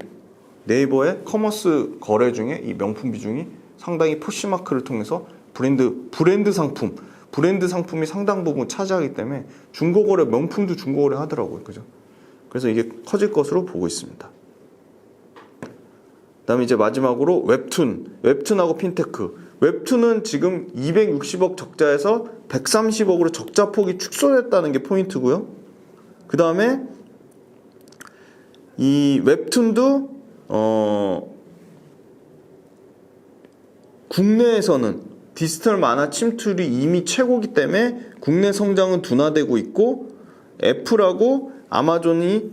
네이버의 커머스 거래 중에 이 명품 비중이 상당히 포시마크를 통해서 브랜드 상품이 상당 부분 차지하기 때문에 중고거래, 명품도 중고거래 하더라고요. 그죠? 그래서 이게 커질 것으로 보고 있습니다. 그 다음에 이제 마지막으로 웹툰하고 핀테크. 웹툰은 지금 260억 적자에서 130억으로 적자폭이 축소됐다는 게 포인트고요. 그 다음에 이 웹툰도 국내에서는 디지털 만화 침투율이 이미 최고이기 때문에 국내 성장은 둔화되고 있고 애플하고 아마존이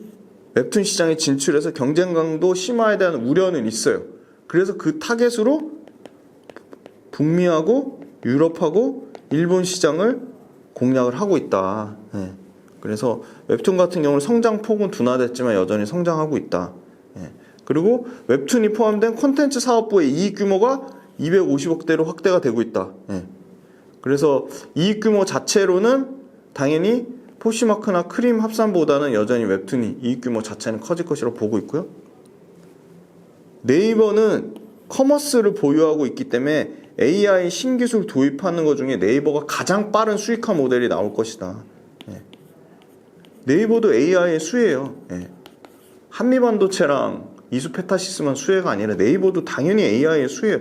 웹툰 시장에 진출해서 경쟁 강도 심화에 대한 우려는 있어요. 그래서 그 타겟으로 북미하고 유럽하고 일본 시장을 공략을 하고 있다. 네. 그래서 웹툰 같은 경우는 성장폭은 둔화됐지만 여전히 성장하고 있다. 예. 그리고 웹툰이 포함된 콘텐츠 사업부의 이익 규모가 250억대로 확대가 되고 있다. 예. 그래서 이익 규모 자체로는 당연히 포시마크나 크림 합산보다는 여전히 웹툰이 이익 규모 자체는 커질 것이라고 보고 있고요. 네이버는 커머스를 보유하고 있기 때문에 AI 신기술 도입하는 것 중에 네이버가 가장 빠른 수익화 모델이 나올 것이다. 네이버도 AI의 수혜예요. 예. 한미반도체랑 이수페타시스만 수혜가 아니라 네이버도 당연히 AI의 수혜예요.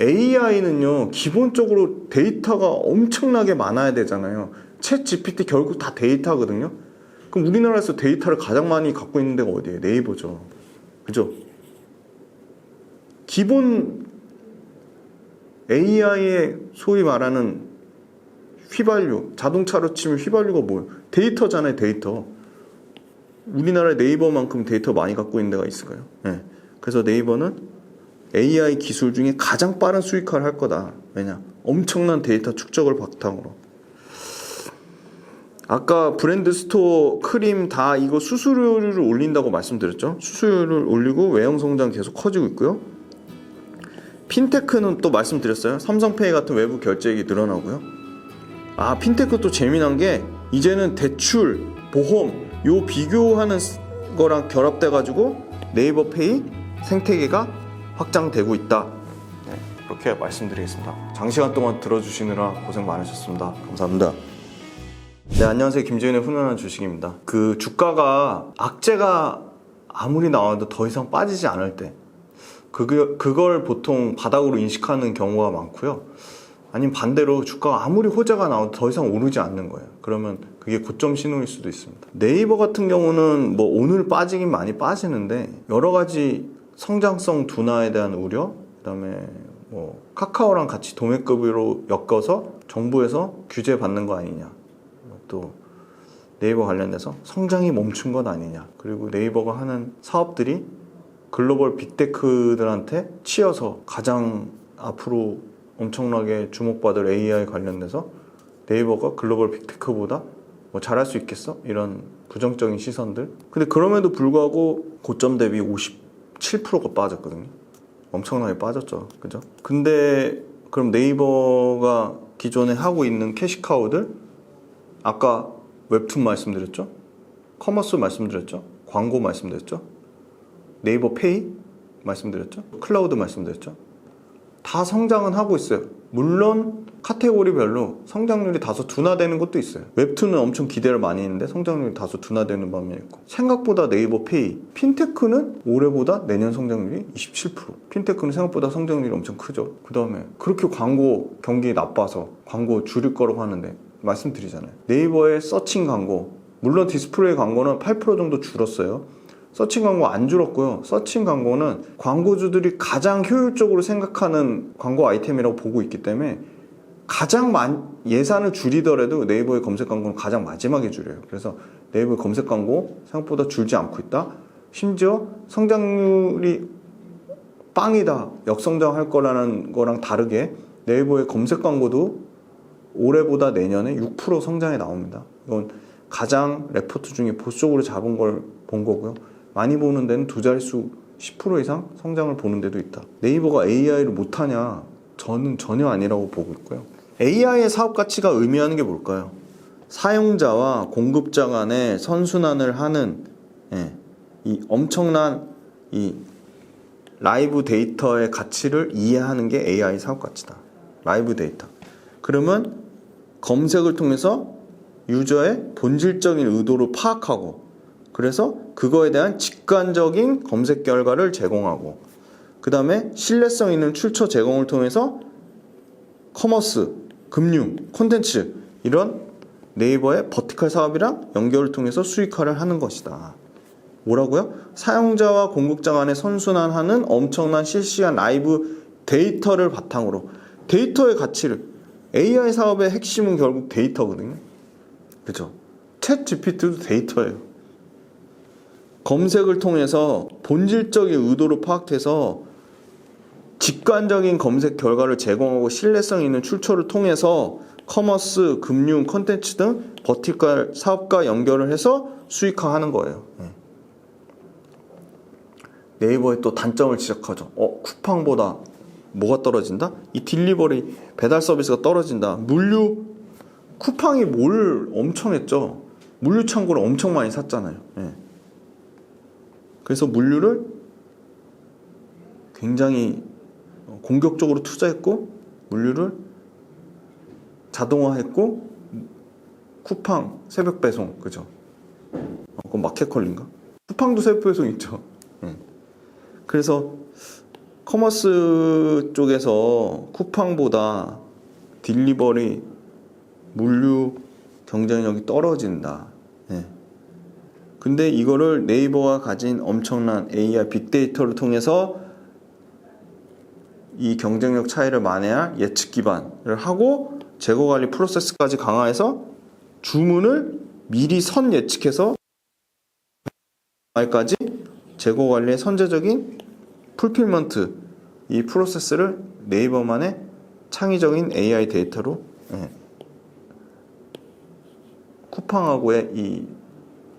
AI는요 기본적으로 데이터가 엄청나게 많아야 되잖아요. 챗 GPT 결국 다 데이터거든요. 그럼 우리나라에서 데이터를 가장 많이 갖고 있는 데가 어디예요? 네이버죠. 그죠? 기본 AI의 소위 말하는 휘발유, 자동차로 치면 휘발유가 뭐예요? 데이터잖아요, 데이터. 우리나라에 네이버만큼 데이터 많이 갖고 있는 데가 있을까요? 네. 그래서 네이버는 AI 기술 중에 가장 빠른 수익화를 할 거다. 왜냐? 엄청난 데이터 축적을 바탕으로. 아까 브랜드 스토어, 크림 다 이거 수수료를 올린다고 말씀드렸죠? 수수료를 올리고 외형 성장 계속 커지고 있고요. 핀테크는 또 말씀드렸어요. 삼성페이 같은 외부 결제액이 늘어나고요. 핀테크 또 재미난 게 이제는 대출, 보험 요 비교하는 거랑 결합돼가지고 네이버페이, 생태계가 확장되고 있다. 네, 그렇게 말씀드리겠습니다. 장시간 동안 들어주시느라 고생 많으셨습니다. 감사합니다. 네, 안녕하세요. 김지윤의 훈훈한 주식입니다. 그 주가가 악재가 아무리 나와도 더 이상 빠지지 않을 때 그걸 보통 바닥으로 인식하는 경우가 많고요. 아니면 반대로 주가가 아무리 호재가 나와도 더 이상 오르지 않는 거예요. 그러면 그게 고점 신호일 수도 있습니다. 네이버 같은 경우는 뭐 오늘 빠지긴 많이 빠지는데 여러 가지 성장성 둔화에 대한 우려, 그다음에 뭐 카카오랑 같이 도매급으로 엮어서 정부에서 규제 받는 거 아니냐, 또 네이버 관련돼서 성장이 멈춘 것 아니냐, 그리고 네이버가 하는 사업들이 글로벌 빅테크들한테 치여서 가장 앞으로 엄청나게 주목받을 AI 관련돼서 네이버가 글로벌 빅테크보다 뭐 잘할 수 있겠어? 이런 부정적인 시선들. 근데 그럼에도 불구하고 고점 대비 57%가 빠졌거든요. 엄청나게 빠졌죠. 그죠? 근데 그럼 네이버가 기존에 하고 있는 캐시카우들, 아까 웹툰 말씀드렸죠? 커머스 말씀드렸죠? 광고 말씀드렸죠? 네이버 페이 말씀드렸죠? 클라우드 말씀드렸죠? 다 성장은 하고 있어요. 물론 카테고리별로 성장률이 다소 둔화되는 것도 있어요. 웹툰은 엄청 기대를 많이 했는데 성장률이 다소 둔화되는 반면이 있고, 생각보다 네이버 페이, 핀테크는 올해보다 내년 성장률이 27%. 핀테크는 생각보다 성장률이 엄청 크죠. 그 다음에 그렇게 광고 경기 나빠서 광고 줄일 거라고 하는데 말씀드리잖아요. 네이버의 서칭 광고, 물론 디스플레이 광고는 8% 정도 줄었어요. 서칭 광고 안 줄었고요. 서칭 광고는 광고주들이 가장 효율적으로 생각하는 광고 아이템이라고 보고 있기 때문에 가장 예산을 줄이더라도 네이버의 검색 광고는 가장 마지막에 줄여요. 그래서 네이버의 검색 광고 생각보다 줄지 않고 있다. 심지어 성장률이 빵이다, 역성장할 거라는 거랑 다르게 네이버의 검색 광고도 올해보다 내년에 6% 성장에 나옵니다. 이건 가장 레포트 중에 보수적으로 잡은 걸 본 거고요. 많이 보는 데는 두 자릿수 10% 이상 성장을 보는 데도 있다. 네이버가 AI를 못하냐? 저는 전혀 아니라고 보고 있고요. AI의 사업 가치가 의미하는 게 뭘까요? 사용자와 공급자 간의 선순환을 하는 이 엄청난 이 라이브 데이터의 가치를 이해하는 게 AI 사업 가치다. 라이브 데이터. 그러면 검색을 통해서 유저의 본질적인 의도를 파악하고, 그래서 그거에 대한 직관적인 검색 결과를 제공하고, 그 다음에 신뢰성 있는 출처 제공을 통해서 커머스, 금융, 콘텐츠, 이런 네이버의 버티컬 사업이랑 연결을 통해서 수익화를 하는 것이다. 뭐라고요? 사용자와 공급자 간의 선순환하는 엄청난 실시간 라이브 데이터를 바탕으로, 데이터의 가치를, AI 사업의 핵심은 결국 데이터거든요. 그죠? 챗 GPT도 데이터예요. 검색을 통해서 본질적인 의도를 파악해서 직관적인 검색 결과를 제공하고 신뢰성 있는 출처를 통해서 커머스, 금융, 콘텐츠 등 버티컬 사업과 연결을 해서 수익화하는 거예요. 네이버의 또 단점을 지적하죠. 쿠팡보다 뭐가 떨어진다? 이 딜리버리 배달 서비스가 떨어진다. 물류, 쿠팡이 뭘 엄청 했죠. 물류 창고를 엄청 많이 샀잖아요. 그래서 물류를 굉장히 공격적으로 투자했고, 물류를 자동화했고, 쿠팡 새벽 배송, 그죠? 그건 마켓컬린가? 쿠팡도 새벽 배송 있죠. 그래서 커머스 쪽에서 쿠팡보다 딜리버리, 물류 경쟁력이 떨어진다. 근데 이거를 네이버가 가진 엄청난 AI 빅데이터를 통해서 이 경쟁력 차이를 만회할 예측 기반을 하고 재고 관리 프로세스까지 강화해서 주문을 미리 선 예측해서 말까지 재고 관리의 선제적인 풀필먼트, 이 프로세스를 네이버만의 창의적인 AI 데이터로 쿠팡하고의 이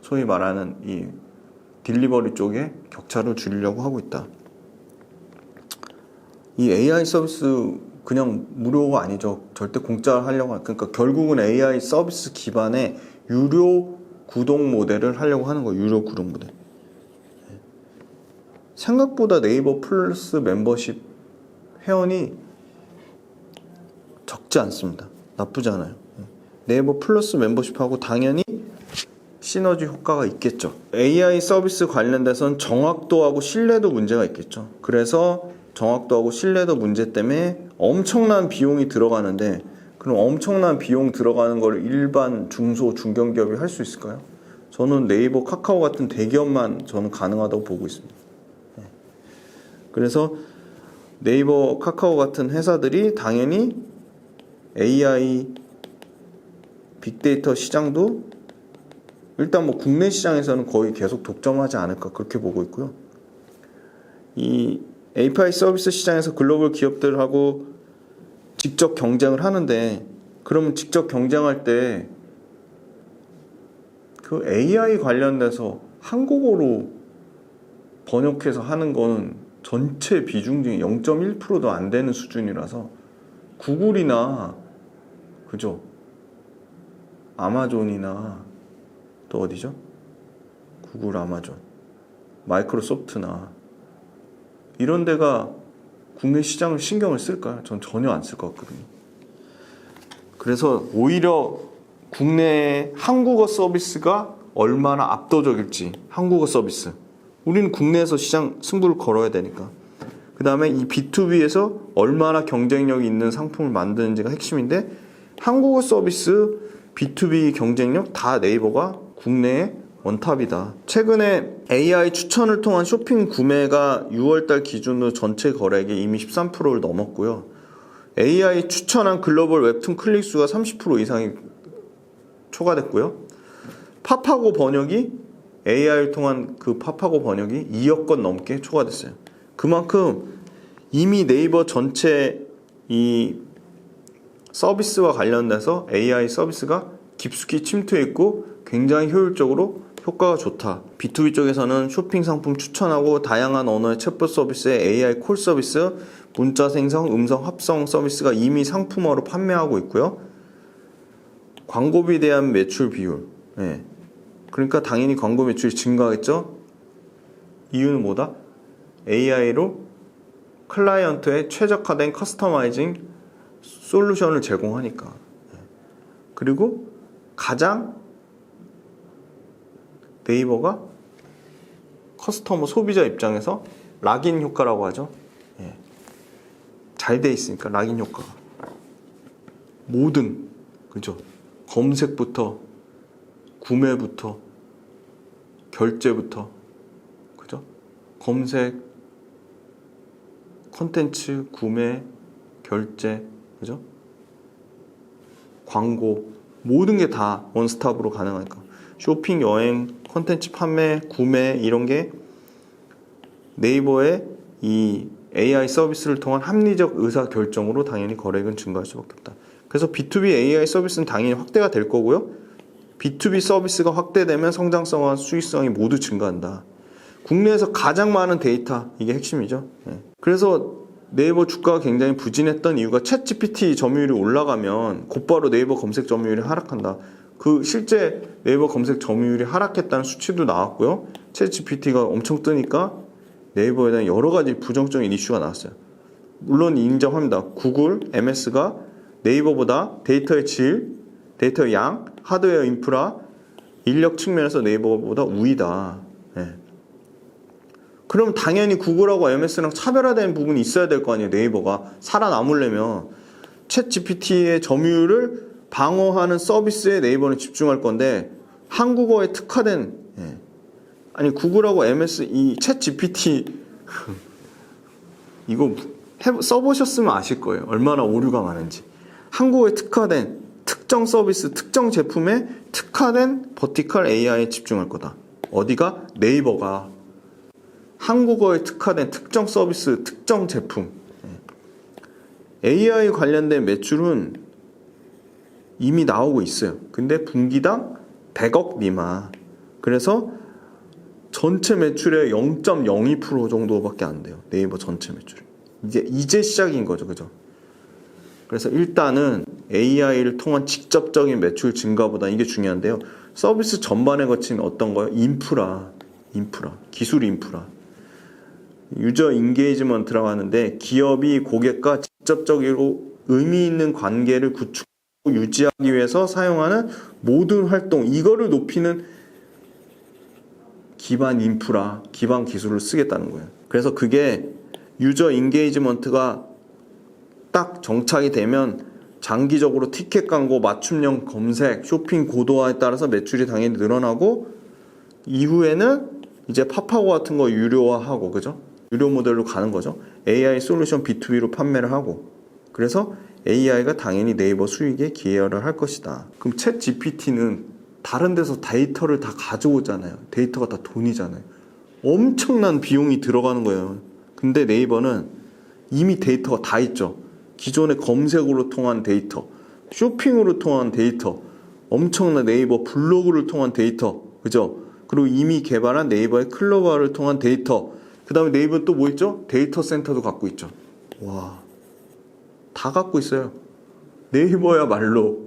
소위 말하는 이 딜리버리 쪽에 격차를 줄이려고 하고 있다. 이 AI 서비스 그냥 무료가 아니죠. 절대 공짜 하려고 그러니까 결국은 AI 서비스 기반의 유료 구독 모델을 하려고 하는 거예요. 유료 구독 모델. 생각보다 네이버 플러스 멤버십 회원이 적지 않습니다. 나쁘지 않아요. 네이버 플러스 멤버십하고 당연히 시너지 효과가 있겠죠. AI 서비스 관련돼서는 정확도하고 신뢰도 문제가 있겠죠. 그래서 정확도하고 신뢰도 문제 때문에 엄청난 비용이 들어가는데, 그럼 엄청난 비용 들어가는 걸 일반 중소 중견기업이 할 수 있을까요? 저는 네이버, 카카오 같은 대기업만 저는 가능하다고 보고 있습니다. 그래서 네이버, 카카오 같은 회사들이 당연히 AI 빅데이터 시장도 일단 뭐 국내 시장에서는 거의 계속 독점하지 않을까 그렇게 보고 있고요. 이 API 서비스 시장에서 글로벌 기업들하고 직접 경쟁을 하는데, 그러면 직접 경쟁할 때 그 AI 관련돼서 한국어로 번역해서 하는 거는 전체 비중 중에 0.1%도 안 되는 수준이라서 구글이나 그죠? 아마존이나 또 어디죠? 구글, 아마존, 마이크로소프트나 이런 데가 국내 시장을 신경을 쓸까요? 전 전혀 안 쓸 것 같거든요. 그래서 오히려 국내의 한국어 서비스가 얼마나 압도적일지, 한국어 서비스. 우리는 국내에서 시장 승부를 걸어야 되니까. 그 다음에 이 B2B에서 얼마나 경쟁력이 있는 상품을 만드는지가 핵심인데, 한국어 서비스, B2B 경쟁력 다 네이버가 국내에 원탑이다. 최근에 AI 추천을 통한 쇼핑 구매가 6월달 기준으로 전체 거래액의 이미 13%를 넘었고요. AI 추천한 글로벌 웹툰 클릭수가 30% 이상이 초과됐고요. 팝하고 번역이 AI를 통한 그 팝하고 번역이 2억 건 넘게 초과됐어요. 그만큼 이미 네이버 전체 이 서비스와 관련돼서 AI 서비스가 깊숙이 침투해 있고 굉장히 효율적으로 효과가 좋다. B2B 쪽에서는 쇼핑 상품 추천하고 다양한 언어의 챗봇 서비스에 AI 콜 서비스, 문자 생성, 음성 합성 서비스가 이미 상품화로 판매하고 있고요. 광고비에 대한 매출 비율. 네. 그러니까 당연히 광고 매출이 증가하겠죠? 이유는 뭐다? AI로 클라이언트의 최적화된 커스터마이징 솔루션을 제공하니까. 그리고 가장 네이버가 커스터머 소비자 입장에서 락인 효과라고 하죠. 잘 돼 있으니까 락인 효과가. 모든, 그죠? 검색부터 구매부터 결제부터, 그죠? 검색, 콘텐츠, 구매, 결제, 그죠? 광고, 모든 게 다 원스톱으로 가능하니까. 쇼핑, 여행, 콘텐츠 판매, 구매 이런 게 네이버의 이 AI 서비스를 통한 합리적 의사 결정으로 당연히 거래액은 증가할 수밖에 없다. 그래서 B2B AI 서비스는 당연히 확대가 될 거고요. B2B 서비스가 확대되면 성장성과 수익성이 모두 증가한다. 국내에서 가장 많은 데이터, 이게 핵심이죠. 그래서 네이버 주가가 굉장히 부진했던 이유가 챗GPT 점유율이 올라가면 곧바로 네이버 검색 점유율이 하락한다. 그 실제 네이버 검색 점유율이 하락했다는 수치도 나왔고요. 챗GPT가 엄청 뜨니까 네이버에 대한 여러 가지 부정적인 이슈가 나왔어요. 물론 인정합니다. 구글, MS가 네이버보다 데이터의 질, 데이터의 양, 하드웨어 인프라, 인력 측면에서 네이버보다 우위다. 그럼 당연히 구글하고 MS랑 차별화된 부분이 있어야 될 거 아니에요. 네이버가 살아남으려면 챗GPT의 점유율을 방어하는 서비스에 네이버는 집중할 건데, 한국어에 특화된 아니 구글하고 MS 이 챗GPT 이거 써보셨으면 아실 거예요. 얼마나 오류가 많은지. 한국어에 특화된 특정 서비스, 특정 제품에 특화된 버티컬 AI에 집중할 거다. 어디가? 네이버가 한국어에 특화된 특정 서비스, 특정 제품. AI 관련된 매출은 이미 나오고 있어요. 근데 분기당 100억 미만. 그래서 전체 매출의 0.02% 정도밖에 안 돼요. 네이버 전체 매출. 이제 시작인 거죠. 그죠? 그래서 일단은 AI를 통한 직접적인 매출 증가보다 이게 중요한데요. 서비스 전반에 거친 어떤 거요? 인프라, 기술 인프라. 유저 인게이지먼트라고 하는데 기업이 고객과 직접적이고 의미 있는 관계를 구축하고 유지하기 위해서 사용하는 모든 활동, 이거를 높이는 기반 인프라, 기반 기술을 쓰겠다는 거예요. 그래서 그게 유저 인게이지먼트가 딱 정착이 되면 장기적으로 티켓 광고, 맞춤형 검색, 쇼핑 고도화에 따라서 매출이 당연히 늘어나고, 이후에는 이제 파파고 같은 거 유료화하고, 그죠? 유료 모델로 가는 거죠. AI 솔루션 B2B로 판매를 하고, 그래서 AI가 당연히 네이버 수익에 기여를 할 것이다. 그럼 챗 GPT는 다른 데서 데이터를 다 가져오잖아요. 데이터가 다 돈이잖아요. 엄청난 비용이 들어가는 거예요. 근데 네이버는 이미 데이터가 다 있죠. 기존의 검색으로 통한 데이터, 쇼핑으로 통한 데이터, 엄청난 네이버 블로그를 통한 데이터, 그죠? 그리고 이미 개발한 네이버의 클로버를 통한 데이터, 그 다음에 네이버 또 뭐 있죠? 데이터 센터도 갖고 있죠. 와, 다 갖고 있어요. 네이버야말로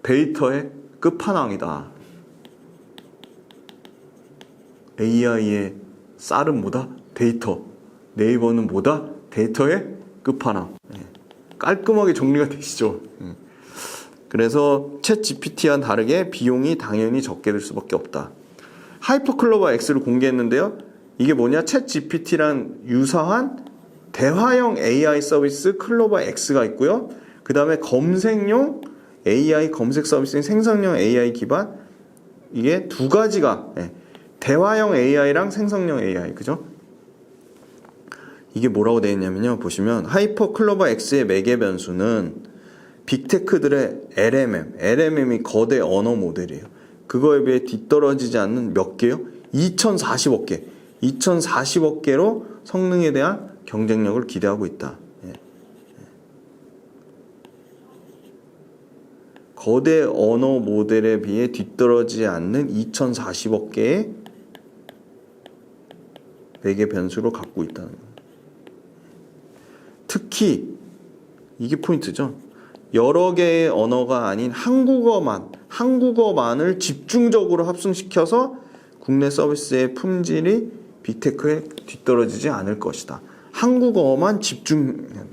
데이터의 끝판왕이다. AI의 쌀은 뭐다? 데이터. 네이버는 뭐다? 데이터의 끝판왕. 깔끔하게 정리가 되시죠. 그래서 챗 GPT와 다르게 비용이 당연히 적게 될 수밖에 없다. 하이퍼클로버 X를 공개했는데요. 이게 뭐냐? 챗 GPT랑 유사한 대화형 AI 서비스 클로버 X가 있고요. 그 다음에 검색용 AI 검색 서비스인 생성형 AI 기반, 이게 두 가지가, 대화형 AI랑 생성형 AI, 그죠? 이게 뭐라고 되어 있냐면요. 보시면 하이퍼 클로버 X의 매개 변수는 빅테크들의 LMM이 거대 언어 모델이에요. 그거에 비해 뒤떨어지지 않는 몇 개요? 2040억 개. 2040억 개로 성능에 대한 경쟁력을 기대하고 있다. 거대 언어 모델에 비해 뒤떨어지지 않는 2040억 개의 매개 변수를 갖고 있다는 거예요. 특히 이게 포인트죠. 여러 개의 언어가 아닌 한국어만을 집중적으로 합성시켜서 국내 서비스의 품질이 빅테크에 뒤떨어지지 않을 것이다. 한국어만 집중해야 돼.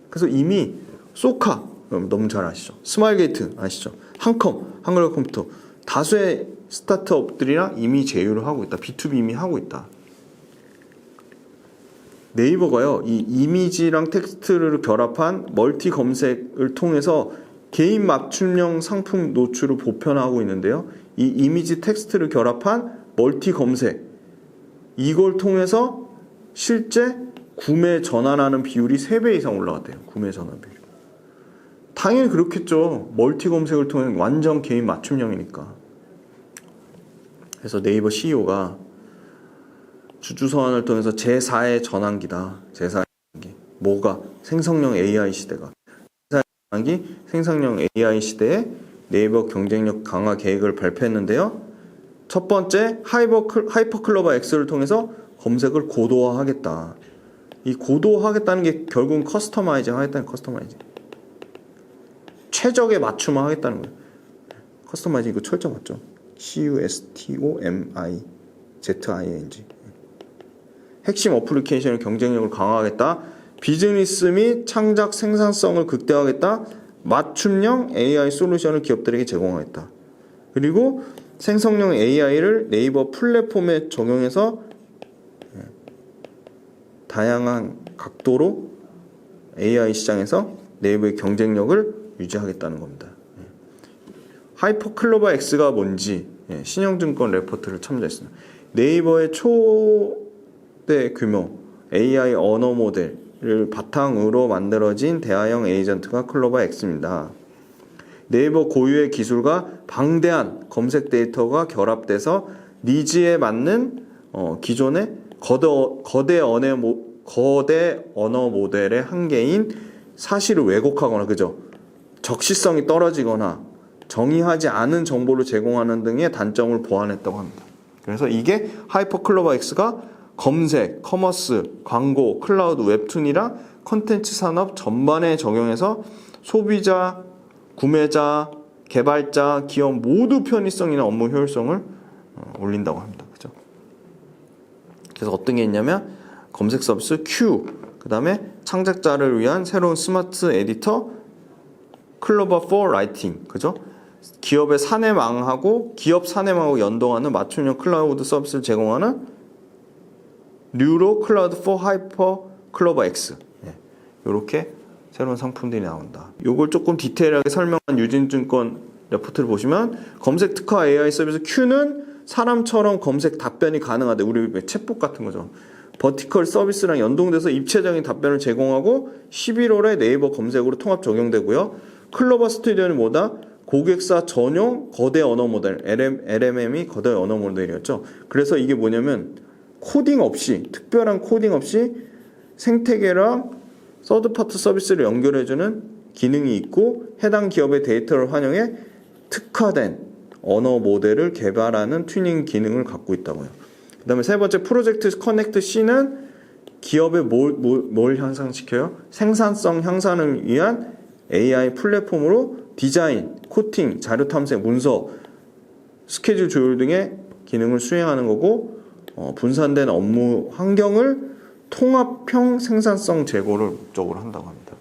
그래서 이미 소카 너무 잘 아시죠? 스마일게이트 아시죠? 한컴, 한글과 컴퓨터, 다수의 스타트업들이랑 이미 제휴를 하고 있다. B2B 이미 하고 있다. 네이버가요, 이 이미지랑 텍스트를 결합한 멀티 검색을 통해서 개인 맞춤형 상품 노출을 보편화하고 있는데요. 이 이미지 텍스트를 결합한 멀티 검색, 이걸 통해서 실제 구매 전환하는 비율이 3배 이상 올라갔대요. 구매 전환 비율. 당연히 그렇겠죠. 멀티 검색을 통해 완전 개인 맞춤형이니까. 그래서 네이버 CEO가 주주서한을 통해서 제4의 전환기다. 제4의 전환기. 뭐가? 생성형 AI 시대가. 제4의 전환기, 생성형 AI 시대에 네이버 경쟁력 강화 계획을 발표했는데요. 첫 번째, 하이퍼클로버 X를 통해서 검색을 고도화하겠다. 이 고도화하겠다는 게 결국은 커스터마이징 하겠다는 커스터마이징. 최적에 맞춤화 하겠다는 거예요. 커스터마이징 이거 철자 맞죠? CUSTOMIZING. 핵심 어플리케이션의 경쟁력을 강화하겠다. 비즈니스 및 창작 생산성을 극대화하겠다. 맞춤형 AI 솔루션을 기업들에게 제공하겠다. 그리고 생성형 AI를 네이버 플랫폼에 적용해서 다양한 각도로 AI 시장에서 네이버의 경쟁력을 유지하겠다는 겁니다. 하이퍼클로버 X가 뭔지 신영증권 레포트를 참조했습니다. 네이버의 초대 규모 AI 언어 모델을 바탕으로 만들어진 대화형 에이전트가 클로버 X입니다. 네이버 고유의 기술과 방대한 검색 데이터가 결합돼서 니즈에 맞는 기존의 거대 언어 모델의 한계인 사실을 왜곡하거나, 그죠? 적시성이 떨어지거나 정의하지 않은 정보를 제공하는 등의 단점을 보완했다고 합니다. 그래서 이게 하이퍼클로버 X가 검색, 커머스, 광고, 클라우드, 웹툰이랑 콘텐츠 산업 전반에 적용해서 소비자, 구매자, 개발자, 기업 모두 편의성이나 업무 효율성을 올린다고 합니다. 그죠? 그래서 어떤 게 있냐면 검색 서비스 Q, 그 다음에 창작자를 위한 새로운 스마트 에디터 클로버 for 라이팅, 그죠? 기업의 사내망하고 기업 사내망하고 연동하는 맞춤형 클라우드 서비스를 제공하는 뉴로 클라우드 for 하이퍼 클로버 X. 이렇게 새로운 상품들이 나온다. 이걸 조금 디테일하게 설명한 유진증권 레포트를 보시면 검색 특화 AI 서비스 Q는 사람처럼 검색 답변이 가능하대. 우리 챗봇 같은 거죠. 버티컬 서비스랑 연동돼서 입체적인 답변을 제공하고 11월에 네이버 검색으로 통합 적용되고요. 클로버 스튜디오는 뭐다? 고객사 전용 거대 언어 모델, LMM이 거대 언어 모델이었죠. 그래서 이게 뭐냐면 코딩 없이, 특별한 코딩 없이 생태계랑 서드파트 서비스를 연결해주는 기능이 있고 해당 기업의 데이터를 활용해 특화된 언어 모델을 개발하는 튜닝 기능을 갖고 있다고요. 그 다음에 세 번째 프로젝트 커넥트 C는 기업의 뭘 향상시켜요? 생산성 향상을 위한 AI 플랫폼으로 디자인, 코팅, 자료 탐색, 문서, 스케줄 조율 등의 기능을 수행하는 거고 분산된 업무 환경을 통합형 생산성 제고를 목적으로 한다고 합니다.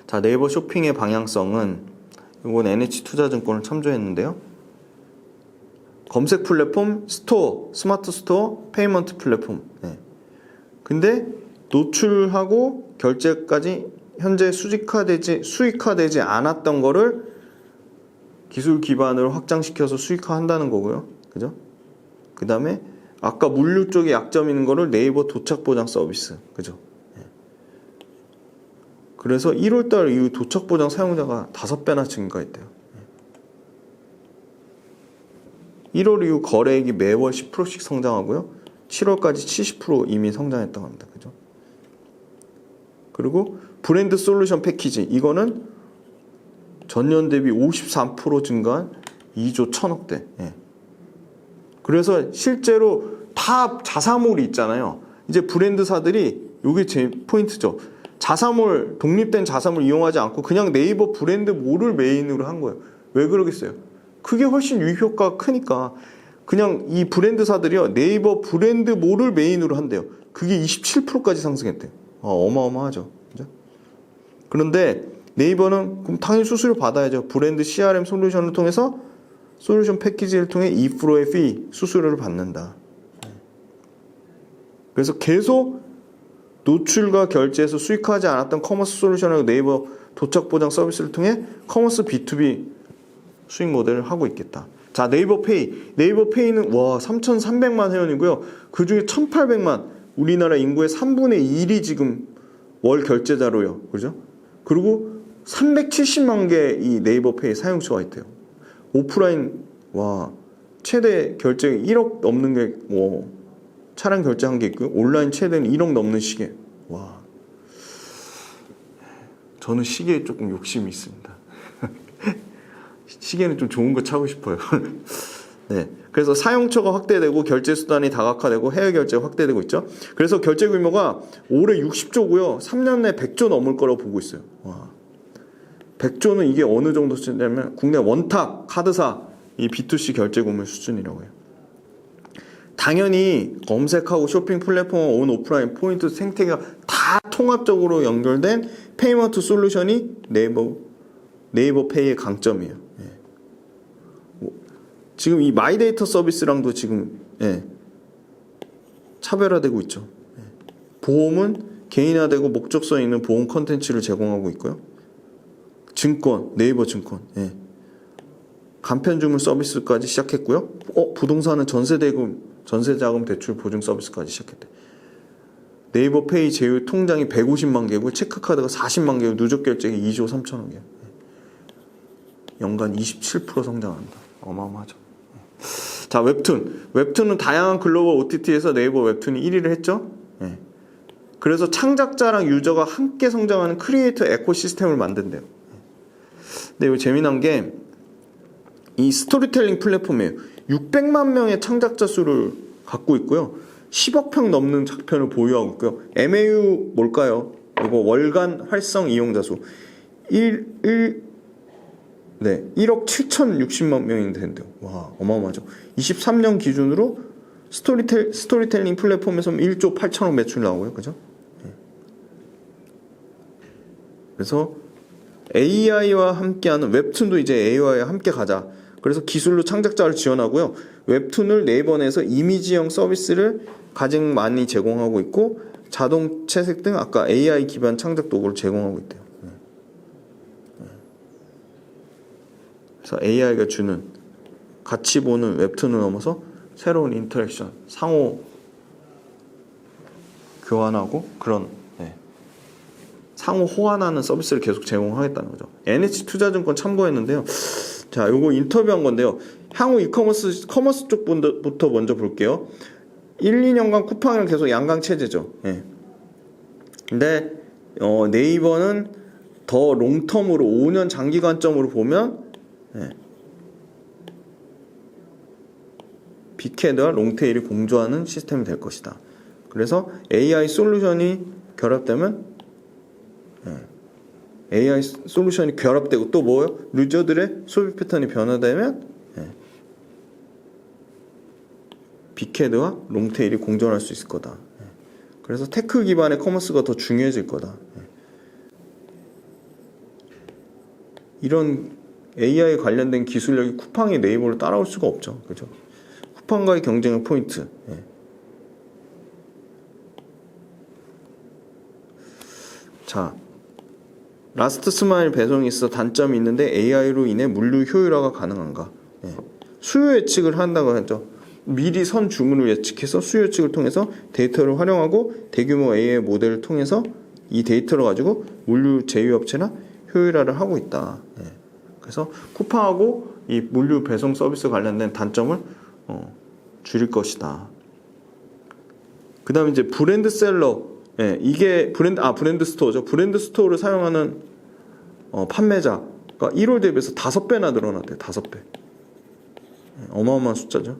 자, 네이버 쇼핑의 방향성은 이건 NH투자증권을 참조했는데요. 검색 플랫폼, 스토어, 스마트 스토어, 페이먼트 플랫폼. 근데 노출하고 결제까지 현재 수익화되지 않았던 거를 기술 기반으로 확장시켜서 수익화한다는 거고요. 그죠? 그 다음에 아까 물류 쪽에 약점 있는 거를 네이버 도착 보장 서비스. 그죠? 그래서 1월달 이후 도착 보장 사용자가 5배나 증가했대요. 1월 이후 거래액이 매월 10%씩 성장하고요. 7월까지 70% 이미 성장했다고 합니다. 그죠? 그리고 브랜드 솔루션 패키지. 이거는 전년 대비 53% 증가한 2조 1000억대. 그래서 실제로 다 자사몰이 있잖아요. 이제 브랜드사들이 이게 제 포인트죠. 자사몰, 독립된 자사몰 이용하지 않고 그냥 네이버 브랜드 몰을 메인으로 한 거예요. 왜 그러겠어요? 그게 훨씬 유효효과가 크니까 그냥 이 브랜드사들이요 네이버 브랜드 몰을 메인으로 한대요. 그게 27%까지 상승했대요. 어마어마하죠. 그죠? 그런데 네이버는 그럼 당연히 수수료 받아야죠. 브랜드 CRM 솔루션을 통해서 솔루션 패키지를 통해 2%의 fee 수수료를 받는다. 그래서 계속 노출과 결제에서 수익하지 않았던 커머스 솔루션을 네이버 도착 보장 서비스를 통해 커머스 B2B 수익 모델을 하고 있겠다. 자, 네이버 페이. 네이버 페이는 3,300만 회원이고요. 그 중에 1,800만, 우리나라 인구의 3분의 1이 지금 월 결제자로요. 그죠? 그리고 370만 개의 이 네이버 페이 사용수가 있대요. 오프라인, 최대 결제 1억 넘는 게 차량 결제한 게 있고요. 온라인 최대는 1억 넘는 시계. 저는 시계에 조금 욕심이 있습니다. 시계는 좀 좋은 거 차고 싶어요. 네. 그래서 사용처가 확대되고 결제 수단이 다각화되고 해외 결제가 확대되고 있죠. 그래서 결제 규모가 올해 60조고요. 3년 내 100조 넘을 거라고 보고 있어요. 100조는 이게 어느 정도 수준이냐면 국내 원탁 카드사 이 B2C 결제 규모 수준이라고 해요. 당연히 검색하고 쇼핑 플랫폼 온 오프라인 포인트 생태계가 다 통합적으로 연결된 페이먼트 솔루션이 네이버 페이의 강점이에요. 지금 이 마이데이터 서비스랑도 지금 차별화되고 있죠. 보험은 개인화되고 목적성 있는 보험 컨텐츠를 제공하고 있고요. 증권, 네이버 증권, 간편 주문 서비스까지 시작했고요. 부동산은 전세자금 대출 보증 서비스까지 시작했대. 네이버 페이 제휴 통장이 150만 개고 체크카드가 40만 개고 누적 결제가 2조 3천억이에요. 연간 27% 성장한다. 어마어마하죠. 자, 웹툰. 웹툰은 다양한 글로벌 OTT에서 네이버 웹툰이 1위를 했죠. 그래서 창작자랑 유저가 함께 성장하는 크리에이터 에코시스템을 만든대요. 근데 이거 재미난 게 이 스토리텔링 플랫폼이에요. 600만 명의 창작자 수를 갖고 있고요. 10억 평 넘는 작편을 보유하고 있고요. MAU 뭘까요? 이거 월간 활성 이용자 수 1억 7,060만 명이 된대요. 어마어마하죠. 23년 기준으로 스토리텔링 플랫폼에서 1조 8천억 매출 나오고요. 그죠? 그래서 AI와 함께하는 웹툰도 이제 AI와 함께 가자. 그래서 기술로 창작자를 지원하고요. 웹툰을 네이버 내에서 이미지형 서비스를 가장 많이 제공하고 있고 자동 채색 등 아까 AI 기반 창작 도구를 제공하고 있대요. 그래서 AI가 주는 같이 보는 웹툰을 넘어서 새로운 인터랙션, 상호 교환하고 그런 상호 호환하는 서비스를 계속 제공하겠다는 거죠. NH투자증권 참고했는데요. 자, 요거 인터뷰한 건데요. 향후 커머스 쪽부터 먼저 볼게요. 1, 2년간 쿠팡이랑 계속 양강 체제죠. 근데 네이버는 더 롱텀으로 5년 장기 관점으로 보면 빅헤드와 롱테일이 공조하는 시스템이 될 것이다. 그래서 AI 솔루션이 결합되면 AI 솔루션이 결합되고 또 뭐요? 유저들의 소비 패턴이 변화되면 빅헤드와 롱테일이 공존할 수 있을 거다. 그래서 테크 기반의 커머스가 더 중요해질 거다. 이런 AI 관련된 기술력이 쿠팡이 네이버를 따라올 수가 없죠. 그죠? 쿠팡과의 경쟁의 포인트. 자, 라스트 스마일 배송이 있어 단점이 있는데 AI로 인해 물류 효율화가 가능한가? 수요 예측을 한다고 했죠. 미리 선 주문을 예측해서 수요 예측을 통해서 데이터를 활용하고 대규모 AI 모델을 통해서 이 데이터를 가지고 물류 제휴업체나 효율화를 하고 있다. 그래서 쿠팡하고 이 물류 배송 서비스 관련된 단점을 줄일 것이다. 그 다음에 이제 브랜드셀러, 이게 브랜드 스토어죠. 브랜드 스토어를 사용하는 판매자가 1월 대비해서 5배나 늘어났대요. 5배. 어마어마한 숫자죠.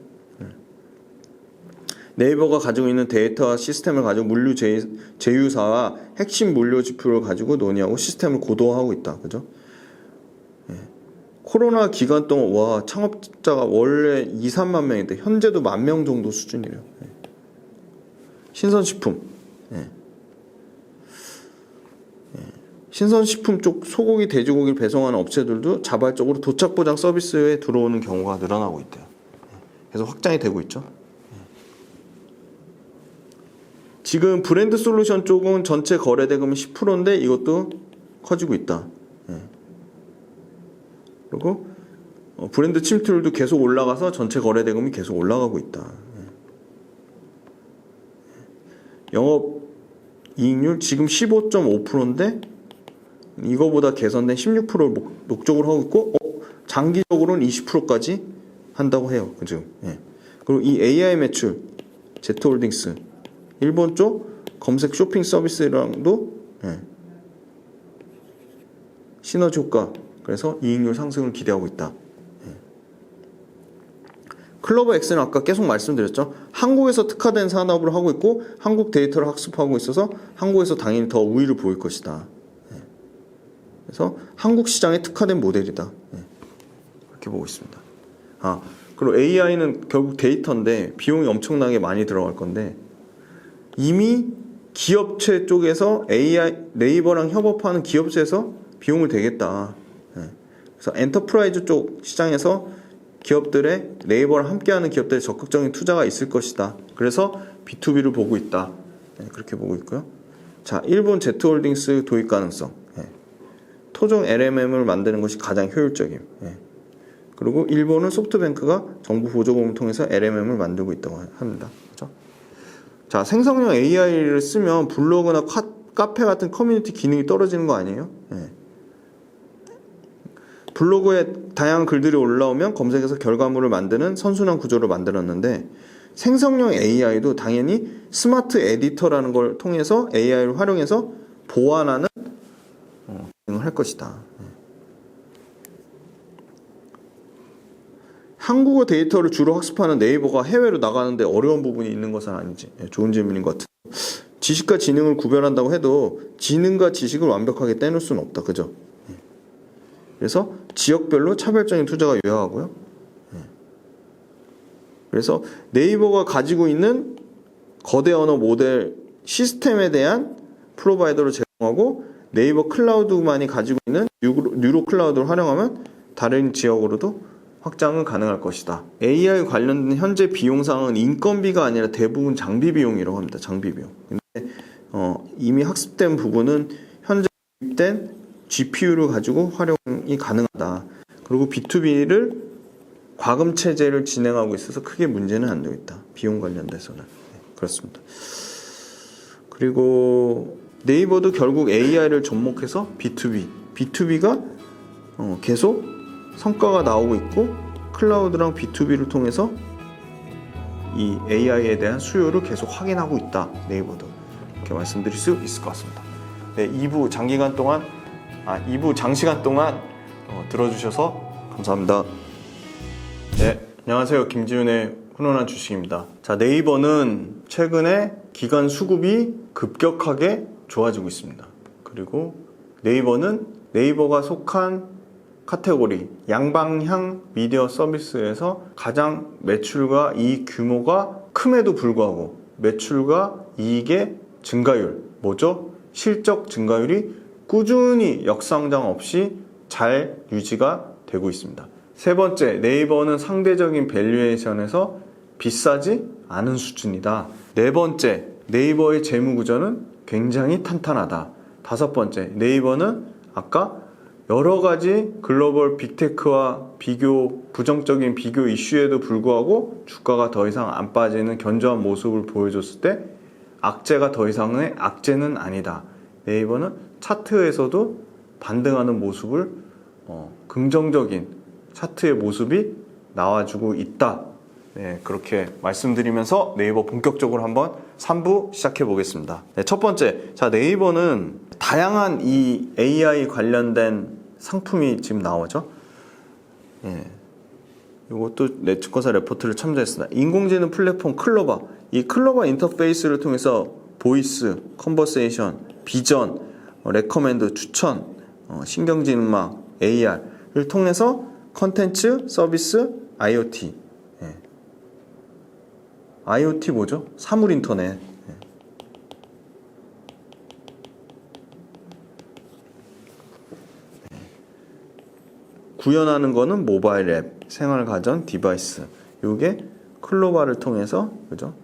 네이버가 가지고 있는 데이터와 시스템을 가지고 물류 제휴사와 핵심 물류 지표를 가지고 논의하고 시스템을 고도화하고 있다. 그죠? 코로나 기간 동안 창업자가 원래 2, 3만 명인데 현재도 10,000명 정도 수준이래요. 신선식품. 신선식품 쪽 소고기, 돼지고기를 배송하는 업체들도 자발적으로 도착 보장 서비스에 들어오는 경우가 늘어나고 있대요. 그래서 확장이 되고 있죠. 지금 브랜드 솔루션 쪽은 전체 거래 대금이 10%인데 이것도 커지고 있다. 그리고 브랜드 침투율도 계속 올라가서 전체 거래 대금이 계속 올라가고 있다. 영업 이익률 지금 15.5%인데 이거보다 개선된 16%를 목적으로 하고 있고 장기적으로는 20%까지 한다고 해요. 그죠? 그리고 이 AI 매출 제트홀딩스 일본 쪽 검색 쇼핑 서비스랑도 시너지 효과, 그래서 이익률 상승을 기대하고 있다. 클로버엑스는 아까 계속 말씀드렸죠. 한국에서 특화된 산업을 하고 있고 한국 데이터를 학습하고 있어서 한국에서 당연히 더 우위를 보일 것이다. 그래서 한국 시장에 특화된 모델이다. 그렇게 보고 있습니다. 그리고 AI는 결국 데이터인데 비용이 엄청나게 많이 들어갈 건데 이미 기업체 쪽에서 AI 네이버랑 협업하는 기업체에서 비용을 대겠다. 그래서 엔터프라이즈 쪽 시장에서 기업들의 네이버랑 함께하는 기업들의 적극적인 투자가 있을 것이다. 그래서 B2B를 보고 있다. 그렇게 보고 있고요. 자, 일본 제트홀딩스 도입 가능성. 토종 LMM을 만드는 것이 가장 효율적임. 그리고 일본은 소프트뱅크가 정부 보조금을 통해서 LMM을 만들고 있다고 합니다. 그렇죠? 자, 생성형 AI를 쓰면 블로그나 카페 같은 커뮤니티 기능이 떨어지는 거 아니에요? 블로그에 다양한 글들이 올라오면 검색해서 결과물을 만드는 선순환 구조를 만들었는데 생성형 AI도 당연히 스마트 에디터라는 걸 통해서 AI를 활용해서 보완하는 기능을 할 것이다. 한국어 데이터를 주로 학습하는 네이버가 해외로 나가는데 어려운 부분이 있는 것은 아닌지 좋은 질문인 것 같아요. 지식과 지능을 구별한다고 해도 지능과 지식을 완벽하게 떼놓을 수는 없다. 그죠? 그래서 지역별로 차별적인 투자가 유효하고요. 그래서 네이버가 가지고 있는 거대 언어 모델 시스템에 대한 프로바이더를 제공하고 네이버 클라우드만이 가지고 있는 뉴로 클라우드를 활용하면 다른 지역으로도 확장은 가능할 것이다. AI 관련된 현재 비용상은 인건비가 아니라 대부분 장비 비용이라고 합니다. 장비 비용. 근데 이미 학습된 부분은 현재 된 GPU를 가지고 활용이 가능하다. 그리고 B2B를 과금 체제를 진행하고 있어서 크게 문제는 안 되고 있다. 비용 관련돼서는. 네, 그렇습니다. 그리고 네이버도 결국 AI를 접목해서 B2B가 계속 성과가 나오고 있고 클라우드랑 B2B를 통해서 이 AI에 대한 수요를 계속 확인하고 있다. 네이버도 이렇게 말씀드릴 수 있을 것 같습니다. 네, 2부 장시간 동안 들어주셔서 감사합니다. 네, 안녕하세요. 김지훈의 훈훈한 주식입니다. 자, 네이버는 최근에 기관 수급이 급격하게 좋아지고 있습니다. 그리고 네이버가 속한 카테고리 양방향 미디어 서비스에서 가장 매출과 이익 규모가 큼에도 불구하고 매출과 이익의 증가율, 실적 증가율이 꾸준히 역성장 없이 잘 유지가 되고 있습니다. 세 번째, 네이버는 상대적인 밸류에이션에서 비싸지 않은 수준이다. 네 번째, 네이버의 재무 구조는 굉장히 탄탄하다. 다섯 번째, 네이버는 아까 여러 가지 글로벌 빅테크와 부정적인 비교 이슈에도 불구하고 주가가 더 이상 안 빠지는 견조한 모습을 보여줬을 때 악재가 더 이상의 악재는 아니다. 네이버는 차트에서도 반등하는 모습을 긍정적인 차트의 모습이 나와주고 있다. 네, 그렇게 말씀드리면서 네이버 본격적으로 한번 3부 시작해 보겠습니다. 네, 첫 번째, 자, 네이버는 다양한 이 AI 관련된 상품이 지금 나오죠. 예. 이것도 내 증권사 레포트를 참조했습니다. 인공지능 플랫폼 클로버. 이 클로버 인터페이스를 통해서 보이스, 컨버세이션, 비전, 레커멘드, 추천, 신경지능망, AR을 통해서 컨텐츠, 서비스, IoT. 예. IoT 뭐죠? 사물 인터넷. 예. 구현하는 거는 모바일 앱, 생활 가전 디바이스. 이게 클로바를 통해서 그죠?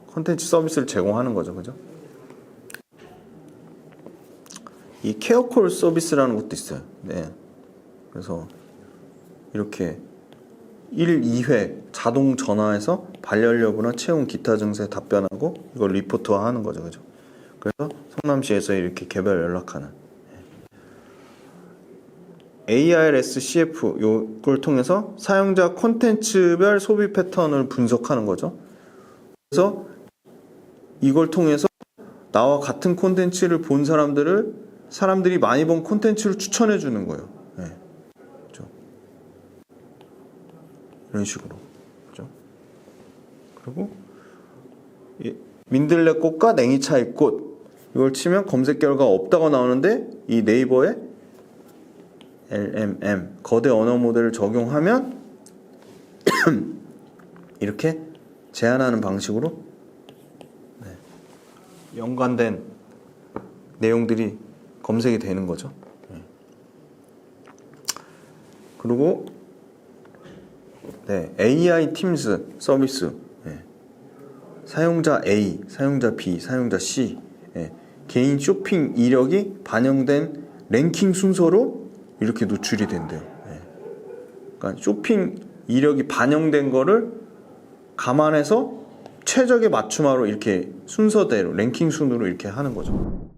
콘텐츠 서비스를 제공하는 거죠. 그죠? 이 케어콜 서비스라는 것도 있어요. 네. 그래서 이렇게 1, 2회 자동 전화해서 발열 여부나 체온 기타 증세에 답변하고 이걸 리포트화 하는 거죠. 그죠? 그래서 성남시에서 이렇게 개별 연락하는 ARSCF 이걸 통해서 사용자 콘텐츠별 소비 패턴을 분석하는 거죠. 그래서 이걸 통해서 나와 같은 콘텐츠를 본 사람들이 많이 본 콘텐츠를 추천해 주는 거예요. 네. 그렇죠? 이런 식으로. 그렇죠? 그리고 민들레꽃과 냉이차의 꽃 이걸 치면 검색 결과가 없다고 나오는데 이 네이버에 LMM 거대 언어 모델을 적용하면 이렇게 제안하는 방식으로 연관된 내용들이 검색이 되는 거죠. 그리고 AI 팀스 서비스 사용자 A, 사용자 B, 사용자 C 개인 쇼핑 이력이 반영된 랭킹 순서로 이렇게 노출이 된대요. 그러니까 쇼핑 이력이 반영된 거를 감안해서 최적의 맞춤화로 이렇게 순서대로 랭킹 순으로 이렇게 하는 거죠.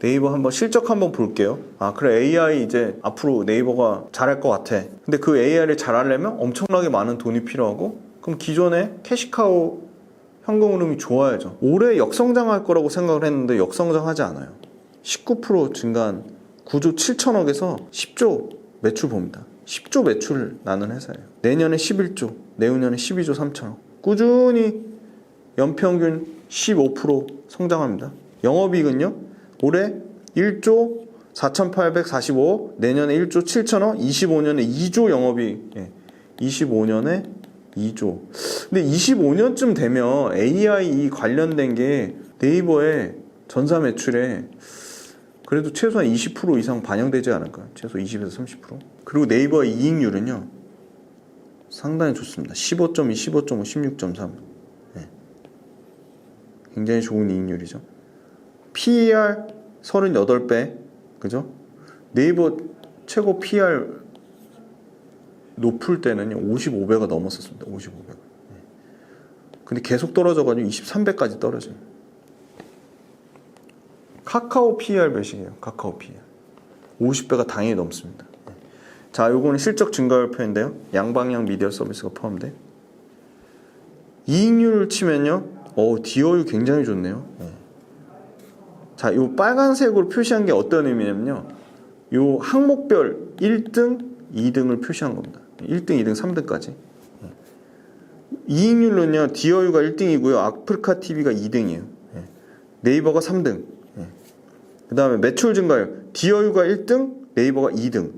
네이버 한번 실적 한번 볼게요. 아, 그래, AI 이제 앞으로 네이버가 잘할 것 같아. 근데 그 AI를 잘하려면 엄청나게 많은 돈이 필요하고 그럼 기존에 캐시카우 현금 흐름이 좋아야죠. 올해 역성장할 거라고 생각을 했는데 역성장하지 않아요. 19% 증가한 9조 7천억에서 10조 매출 봅니다. 10조 매출 나는 회사예요. 내년에 11조, 내후년에 12조 3천억. 꾸준히 연평균 15% 성장합니다. 영업이익은요, 올해 1조 4,845억, 내년에 1조 7천억, 25년에 2조 영업이익, 25년에 2조. 근데 25년쯤 되면 AI 관련된 게 네이버의 전사 매출에 그래도 최소한 20% 이상 반영되지 않을까요? 최소 20에서 30%. 그리고 네이버의 이익률은요, 상당히 좋습니다. 15.2, 15.5, 16.3. 네. 굉장히 좋은 이익률이죠. PER 38배, 그죠? 네이버 최고 PER 높을 때는요 55배가 넘었었습니다. 55배가. 근데 계속 떨어져가지고 23배까지 떨어져요. 카카오 PER 몇이에요? 카카오 PER 50배가 당연히 넘습니다. 자, 요거는 실적 증가율표인데요. 양방향 미디어 서비스가 포함돼. 이익률을 치면요, DOU 굉장히 좋네요. 자, 요 빨간색으로 표시한 게 어떤 의미냐면요, 요 항목별 1등, 2등을 표시한 겁니다. 1등, 2등, 3등까지. 이익률은요, DOU가 1등이고요, 아프리카 TV가 2등이에요. 네이버가 3등. 그 다음에 매출 증가율, DOU가 1등, 네이버가 2등.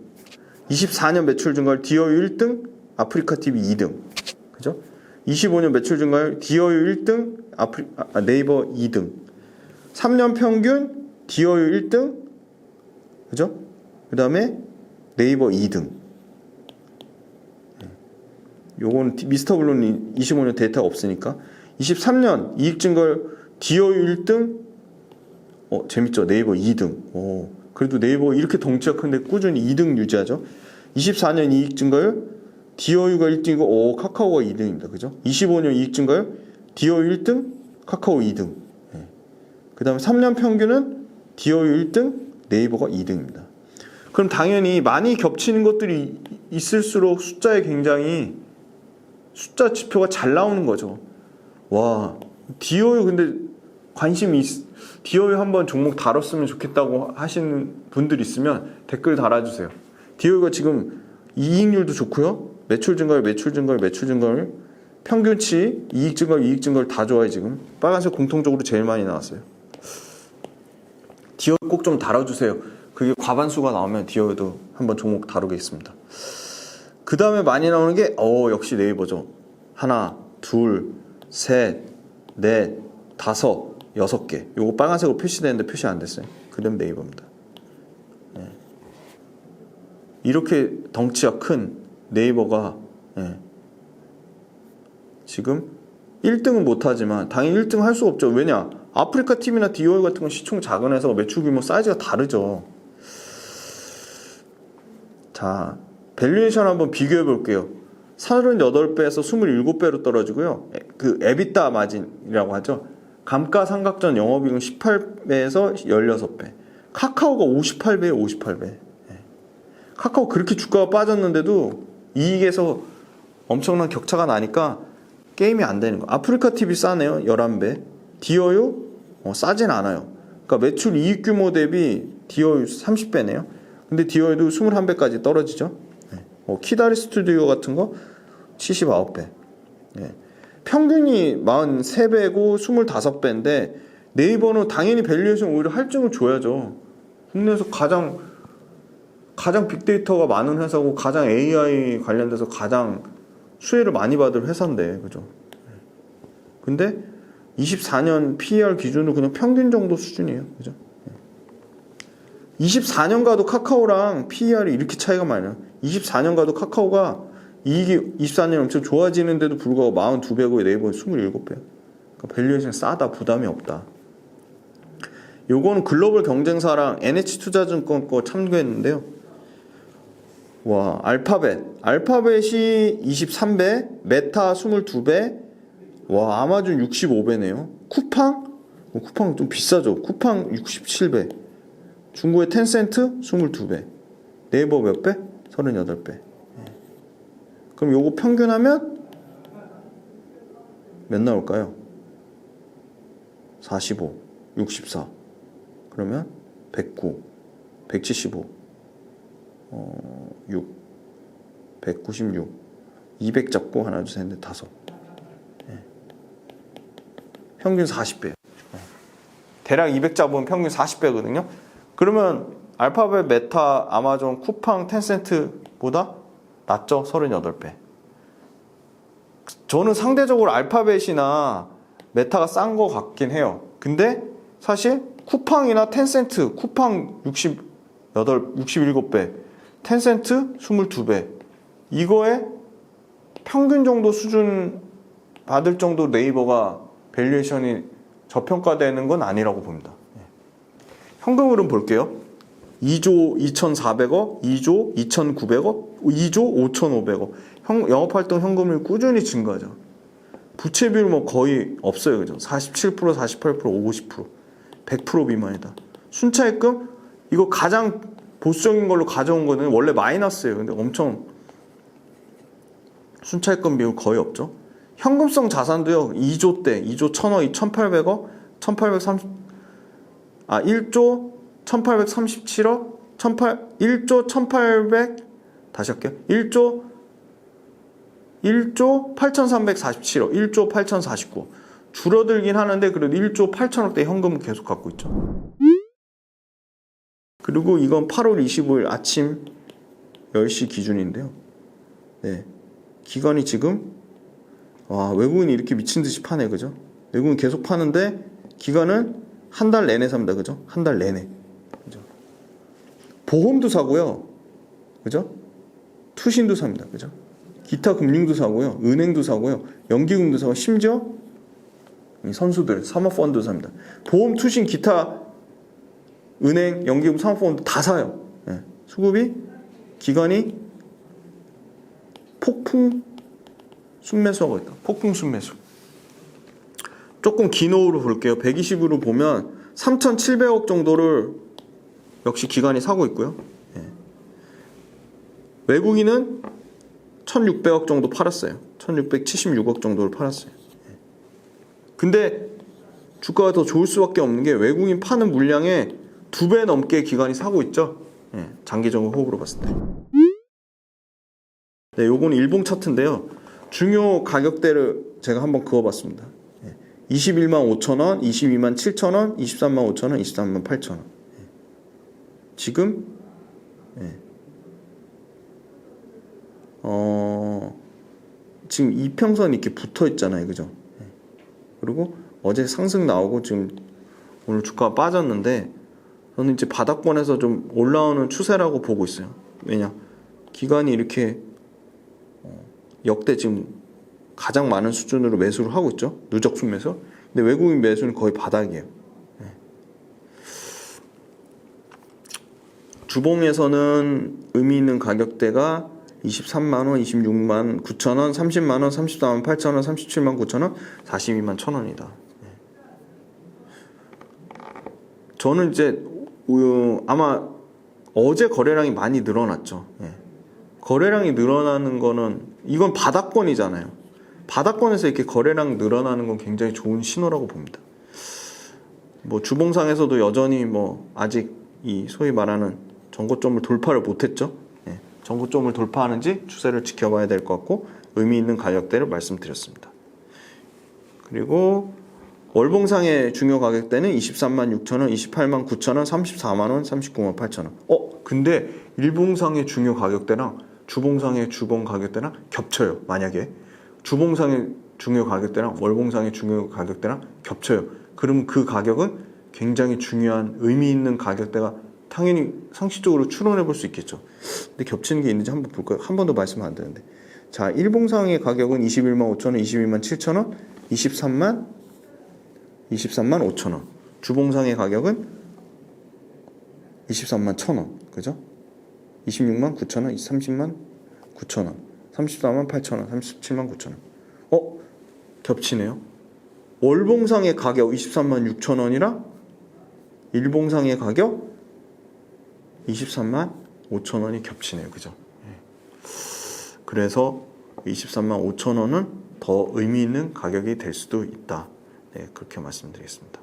24년 매출 증가율, DOU 1등, 아프리카 TV 2등. 그죠? 25년 매출 증가율, DOU 1등, 네이버 2등. 3년 평균, DOU 1등, 그죠? 그 다음에 네이버 2등. 요건 미스터 블론이 25년 데이터가 없으니까. 23년 이익 증가율, DOU 1등, 재밌죠? 네이버 2등. 그래도 네이버 이렇게 덩치가 큰데 꾸준히 2등 유지하죠. 24년 이익 증가율, DOU가 1등이고, 카카오가 2등입니다. 그죠? 25년 이익 증가율, DOU 1등, 카카오 2등. 그 다음에 3년 평균은 DOU 1등, 네이버가 2등입니다. 그럼 당연히 많이 겹치는 것들이 있을수록 숫자에 굉장히 숫자 지표가 잘 나오는 거죠. 와, DOU 근데 DOU 한번 종목 다뤘으면 좋겠다고 하시는 분들 있으면 댓글 달아주세요. DOU가 지금 이익률도 좋고요. 매출 증가율, 평균치, 이익 증가율 다 좋아요. 지금 빨간색 공통적으로 제일 많이 나왔어요. DOU 꼭 좀 다뤄주세요. 그게 과반수가 나오면 DOU도 한번 종목 다루겠습니다. 그 다음에 많이 나오는 게 역시 네이버죠. 하나, 둘, 셋, 넷, 다섯, 6개. 요거 빨간색으로 표시되는데 표시 안 됐어요. 그 다음 네이버입니다. 이렇게 덩치가 큰 네이버가 지금 1등은 못하지만 당연히 1등 할 수 없죠. 왜냐? 아프리카 TV나 DOU 같은 건 시총 작은 회사가 매출 규모 사이즈가 다르죠. 자, 밸류에이션 한번 비교해 볼게요. 38배에서 27배로 떨어지고요. 그 에비타 마진이라고 하죠. 감가상각전 영업이익은 18배에서 16배. 카카오가 58배에 58배. 카카오 그렇게 주가가 빠졌는데도 이익에서 엄청난 격차가 나니까 게임이 안 되는 거. 아프리카 TV 싸네요. 11배. DOU 싸진 않아요. 그러니까 매출 이익 규모 대비 DOU 30배네요. 근데 DOU도 21배까지 떨어지죠. 키다리 스튜디오 같은 거 79배. 평균이 43배고 25배인데 네이버는 당연히 밸류에이션 오히려 할증을 줘야죠. 국내에서 가장 빅데이터가 많은 회사고 가장 AI 관련돼서 가장 수혜를 많이 받을 회사인데, 그죠? 근데 24년 PER 기준으로 그냥 평균 정도 수준이에요, 그죠? 24년 가도 카카오랑 PER이 이렇게 차이가 많이 나요. 24년 가도 카카오가 이익이 24년 엄청 좋아지는데도 불구하고 42배고 네이버는 27배. 그러니까 밸류에이션 싸다, 부담이 없다. 요거는 글로벌 경쟁사랑 NH투자증권 거 참고했는데요. 와, 알파벳이 23배, 메타 22배, 와, 아마존 65배네요. 쿠팡 좀 비싸죠. 쿠팡 67배. 중국의 텐센트 22배. 네이버 몇 배? 38배. 그럼 요거 평균하면 몇 나올까요? 45, 64. 그러면 109, 175, 6, 196, 200 잡고 하나, 둘, 셋, 넷, 다섯. 평균 40배. 대략 200 잡으면 평균 40배거든요. 그러면 알파벳, 메타, 아마존, 쿠팡, 텐센트보다 낮죠? 38배. 저는 상대적으로 알파벳이나 메타가 싼 거 같긴 해요. 근데 사실 쿠팡이나 텐센트, 쿠팡 67배, 텐센트 22배. 이거에 평균 정도 수준 받을 정도 네이버가 밸류에이션이 저평가되는 건 아니라고 봅니다. 현금 흐름 볼게요. 2조 2,400억, 2조 2,900억, 2조 5,500억. 영업활동 현금을 꾸준히 증가하죠. 부채 비율 뭐 거의 없어요. 그죠? 47%, 48%, 50%. 100% 미만이다. 순차입금? 이거 가장 보수적인 걸로 가져온 거는 원래 마이너스예요. 근데 엄청 순차입금 비율 거의 없죠. 현금성 자산도요. 2조 대, 2조 1,000억, 1,800억, 1조 1,837억, 1조 1,800, 다시 할게요. 1조 8,347억, 1조 8,049억. 줄어들긴 하는데 그래도 1조 8천억대 현금을 계속 갖고 있죠. 그리고 이건 8월 25일 아침 10시 기준인데요. 네. 기관이 지금 외국인이 이렇게 미친 듯이 파네, 그죠? 외국인 계속 파는데 기관은 한 달 내내 삽니다, 그죠? 한 달 내내, 그죠? 보험도 사고요, 그죠? 투신도 삽니다, 그죠? 기타 금융도 사고요, 은행도 사고요, 연기금도 사고, 심지어 선수들 사모펀드도 삽니다. 보험, 투신, 기타, 은행, 연기금, 사모펀드 다 사요. 네. 수급이 기관이 폭풍 순매수하고 있다. 폭풍 순매수. 조금 긴 호흡으로 볼게요. 120으로 보면 3,700억 정도를 역시 기관이 사고 있고요. 예. 외국인은 1,600억 정도 팔았어요. 1,676억 정도를 팔았어요. 예. 근데 주가가 더 좋을 수밖에 없는 게 외국인 파는 물량의 2배 넘게 기관이 사고 있죠. 예. 장기적인 호흡으로 봤을 때. 네, 요거는 일봉 차트인데요. 중요 가격대를 제가 한번 그어봤습니다. 21만 5천원, 22만 7천원, 23만 5천원, 23만 8천원. 지금 지금 이평선이 이렇게 붙어 있잖아요, 그죠? 그리고 어제 상승 나오고 지금 오늘 주가가 빠졌는데 저는 이제 바닥권에서 좀 올라오는 추세라고 보고 있어요. 왜냐? 기관이 이렇게 역대 지금 가장 많은 수준으로 매수를 하고 있죠. 누적 순매수. 근데 외국인 매수는 거의 바닥이에요. 주봉에서는 의미 있는 가격대가 23만원, 26만 9천원, 30만원, 34만 8천원, 37만 9천원, 42만 1천원이다. 저는 이제 아마 어제 거래량이 많이 늘어났죠. 거래량이 늘어나는 거는 이건 바닥권이잖아요. 바닥권에서 이렇게 거래량 늘어나는 건 굉장히 좋은 신호라고 봅니다. 뭐 주봉상에서도 여전히 뭐 아직 이 소위 말하는 전고점을 돌파를 못했죠. 전고점을 돌파하는지 추세를 지켜봐야 될 것 같고 의미 있는 가격대를 말씀드렸습니다. 그리고 월봉상의 중요 가격대는 23만 6천원, 28만 9천원, 34만원, 39만 8천원. 근데 일봉상의 중요 가격대랑 주봉상의 주봉 가격대랑 겹쳐요. 만약에 주봉상의 중요 가격대랑 월봉상의 중요 가격대랑 겹쳐요. 그럼 그 가격은 굉장히 중요한 의미 있는 가격대가 당연히 상식적으로 추론해 볼 수 있겠죠. 근데 겹치는 게 있는지 한번 볼까요? 한 번도 말씀 안 되는데. 자, 일봉상의 가격은 21만 5천원, 22만 7천원, 23만 5천원. 주봉상의 가격은 23만 1천원. 그죠? 26만 9천원, 30만 9천원, 34만 8천원, 37만 9천원. 겹치네요. 월봉상의 가격 23만 6천원이랑 일봉상의 가격 23만 5천원이 겹치네요. 그죠? 그래서 23만 5천원은 더 의미 있는 가격이 될 수도 있다. 네, 그렇게 말씀드리겠습니다.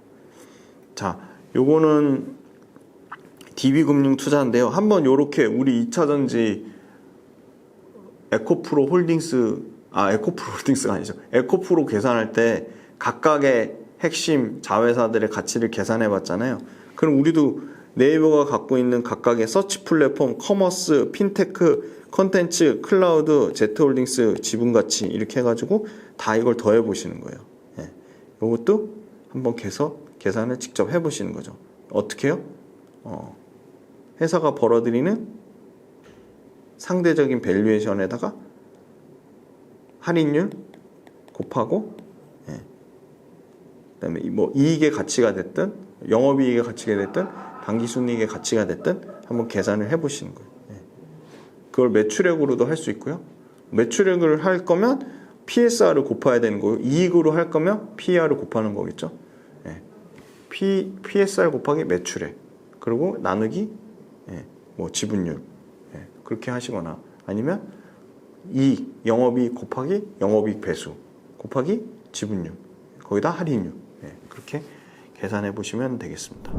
자, 요거는 DB금융 투자인데요. 한번 요렇게 우리 2차전지 에코프로 홀딩스가 아니죠. 에코프로 계산할 때 각각의 핵심 자회사들의 가치를 계산해 봤잖아요. 그럼 우리도 네이버가 갖고 있는 각각의 서치 플랫폼, 커머스, 핀테크, 컨텐츠, 클라우드, 제트홀딩스, 지분가치 이렇게 해가지고 다 이걸 더해 보시는 거예요. 예. 이것도 한번 계산을 직접 해보시는 거죠. 어떻게 해요? 회사가 벌어들이는 상대적인 밸류에이션에다가 할인율 곱하고, 예. 그다음에 뭐 이익의 가치가 됐든 영업이익의 가치가 됐든 당기순이익의 가치가 됐든 한번 계산을 해보시는 거예요. 예. 그걸 매출액으로도 할 수 있고요. 매출액을 할 거면 PSR을 곱해야 되는 거고, 이익으로 할 거면 PER을 곱하는 거겠죠. 예. PSR 곱하기 매출액, 그리고 나누기 뭐 지분율, 그렇게 하시거나, 아니면 이익, 영업이익 곱하기 영업이익 배수 곱하기 지분율, 거기다 할인율, 그렇게 계산해 보시면 되겠습니다.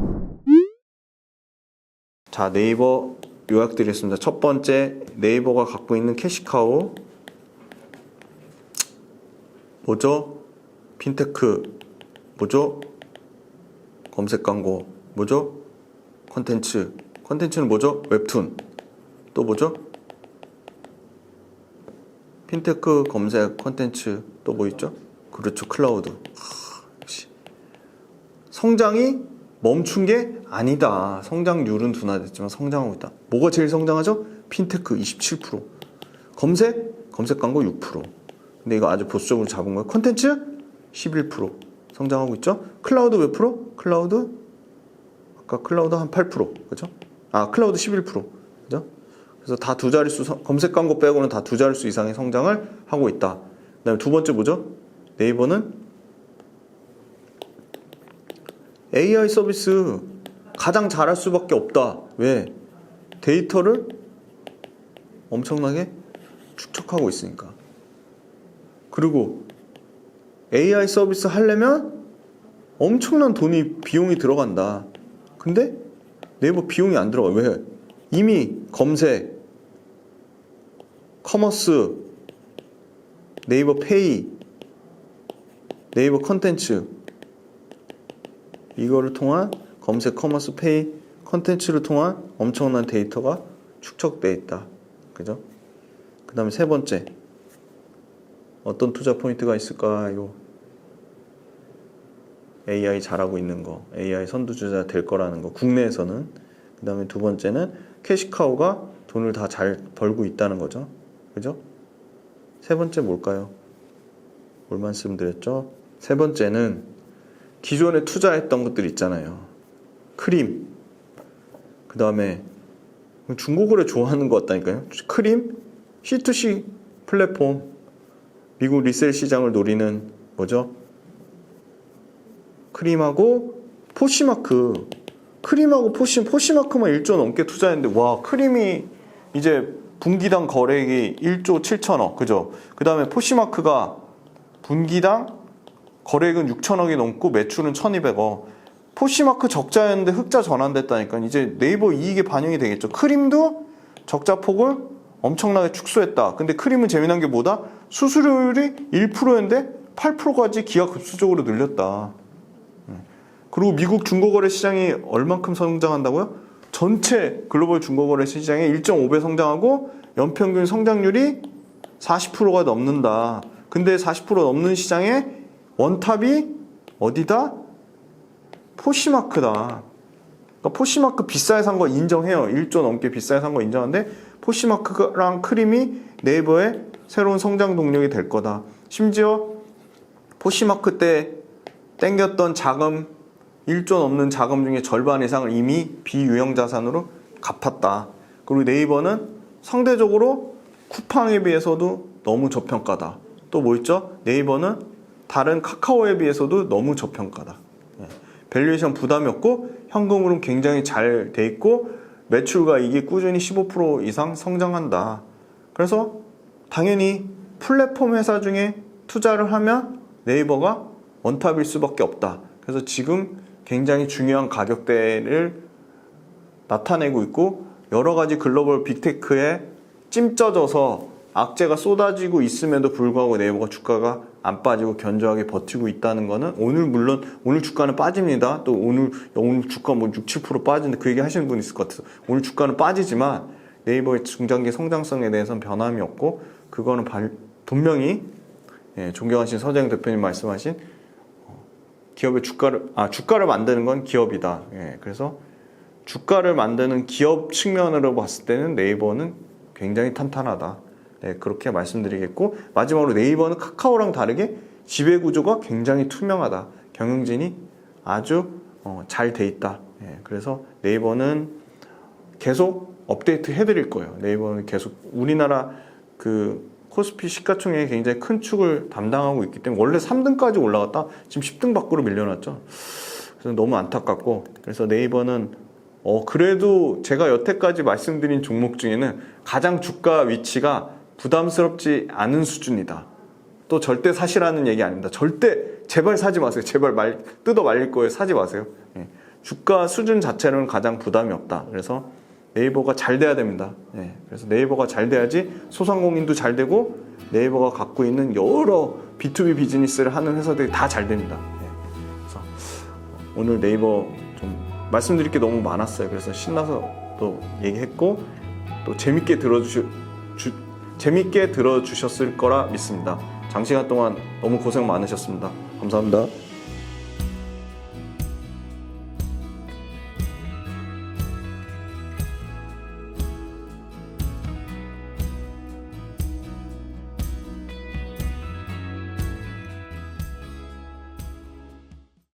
자, 네이버 요약드리겠습니다. 첫 번째, 네이버가 갖고 있는 캐시카우 뭐죠? 핀테크 뭐죠? 검색 광고 뭐죠? 컨텐츠는 뭐죠? 웹툰. 또 뭐죠? 핀테크 검색 컨텐츠. 또 뭐 있죠? 그렇죠, 클라우드. 역시 성장이 멈춘 게 아니다. 성장률은 둔화됐지만 성장하고 있다. 뭐가 제일 성장하죠? 핀테크 27%, 검색 광고 6%. 근데 이거 아주 보수적으로 잡은 거예요. 컨텐츠 11% 성장하고 있죠. 클라우드 몇 프로? 아까 클라우드 한 8%, 그죠? 클라우드 11%, 그죠? 그래서 다 두 자릿수, 검색 광고 빼고는 다 두 자릿수 이상의 성장을 하고 있다. 그다음에 두 번째 뭐죠? 네이버는 AI 서비스 가장 잘할 수밖에 없다. 왜? 데이터를 엄청나게 축적하고 있으니까. 그리고 AI 서비스 하려면 엄청난 비용이 들어간다. 근데 네이버 비용이 안 들어가. 왜? 이미 검색, 커머스, 네이버 페이, 네이버 컨텐츠, 이거를 통한 검색, 커머스, 페이, 컨텐츠를 통한 엄청난 데이터가 축적되어 있다. 그죠? 그 다음에 세 번째, 어떤 투자 포인트가 있을까요? AI 잘하고 있는 거, AI 선두주자 될 거라는 거, 국내에서는. 그 다음에 두 번째는 캐시카우가 돈을 다 잘 벌고 있다는 거죠. 그죠? 세 번째 뭘까요? 뭘 말씀드렸죠? 세 번째는 기존에 투자했던 것들 있잖아요. 크림, 그 다음에 중고거래 좋아하는 거 같다니까요. 크림, C2C 플랫폼, 미국 리셀 시장을 노리는 뭐죠? 크림하고 포시마크. 크림하고 포시마크만 1조 넘게 투자했는데, 와, 크림이 이제 분기당 거래액이 1조 7천억, 그죠? 그 다음에 포시마크가 분기당 거래액은 6천억이 넘고 매출은 1200억. 포시마크 적자였는데 흑자 전환됐다니까. 이제 네이버 이익에 반영이 되겠죠. 크림도 적자 폭을 엄청나게 축소했다. 근데 크림은 재미난 게 뭐다? 수수료율이 1%였는데 8%까지 기하급수적으로 늘렸다. 그리고 미국 중고거래 시장이 얼만큼 성장한다고요? 전체 글로벌 중고거래 시장의 1.5배 성장하고 연평균 성장률이 40%가 넘는다. 근데 40% 넘는 시장에 원탑이 어디다? 포시마크다. 그러니까 포시마크 비싸게 산 거 인정해요. 1조 넘게 비싸게 산 거 인정하는데 포시마크랑 크림이 네이버의 새로운 성장 동력이 될 거다. 심지어 포시마크 때 땡겼던 자금, 1조 넘는 자금 중에 절반 이상을 이미 비유형 자산으로 갚았다. 그리고 네이버는 상대적으로 쿠팡에 비해서도 너무 저평가다. 또 뭐 있죠? 네이버는 다른 카카오에 비해서도 너무 저평가다. 밸류에이션 부담이 없고 현금으로는 굉장히 잘 돼 있고 매출과 이익이 꾸준히 15% 이상 성장한다. 그래서 당연히 플랫폼 회사 중에 투자를 하면 네이버가 원탑일 수밖에 없다. 그래서 지금 굉장히 중요한 가격대를 나타내고 있고 여러 가지 글로벌 빅테크에 찜쪄져서 악재가 쏟아지고 있음에도 불구하고 네이버가 주가가 안 빠지고 견조하게 버티고 있다는 거는 물론 오늘 주가는 빠집니다. 또 오늘 주가 뭐 6, 7% 빠지는데 그 얘기 하시는 분 있을 것 같아서 오늘 주가는 빠지지만 네이버의 중장기 성장성에 대해서는 변함이 없고 그거는 분명히 존경하신 서재영 대표님 말씀하신 기업의 주가를 만드는 건 기업이다. 그래서 주가를 만드는 기업 측면으로 봤을 때는 네이버는 굉장히 탄탄하다. 그렇게 말씀드리겠고 마지막으로 네이버는 카카오랑 다르게 지배구조가 굉장히 투명하다. 경영진이 아주 잘 돼 있다. 그래서 네이버는 계속 업데이트 해드릴 거예요. 네이버는 계속 우리나라 그 코스피 시가총액이 굉장히 큰 축을 담당하고 있기 때문에 원래 3등까지 올라갔다 지금 10등 밖으로 밀려났죠. 그래서 너무 안타깝고 그래서 네이버는 그래도 제가 여태까지 말씀드린 종목 중에는 가장 주가 위치가 부담스럽지 않은 수준이다. 또 절대 사시라는 얘기 아닙니다. 절대 제발 사지 마세요. 제발 뜯어 말릴 거예요. 사지 마세요. 주가 수준 자체는 가장 부담이 없다. 그래서 네이버가 잘 돼야 됩니다. 그래서 네이버가 잘 돼야지 소상공인도 잘 되고 네이버가 갖고 있는 여러 B2B 비즈니스를 하는 회사들이 다 잘 됩니다. 그래서 오늘 네이버 좀 말씀드릴 게 너무 많았어요. 그래서 신나서 또 얘기했고 또 재밌게 들어주셨을 거라 믿습니다. 장시간 동안 너무 고생 많으셨습니다. 감사합니다.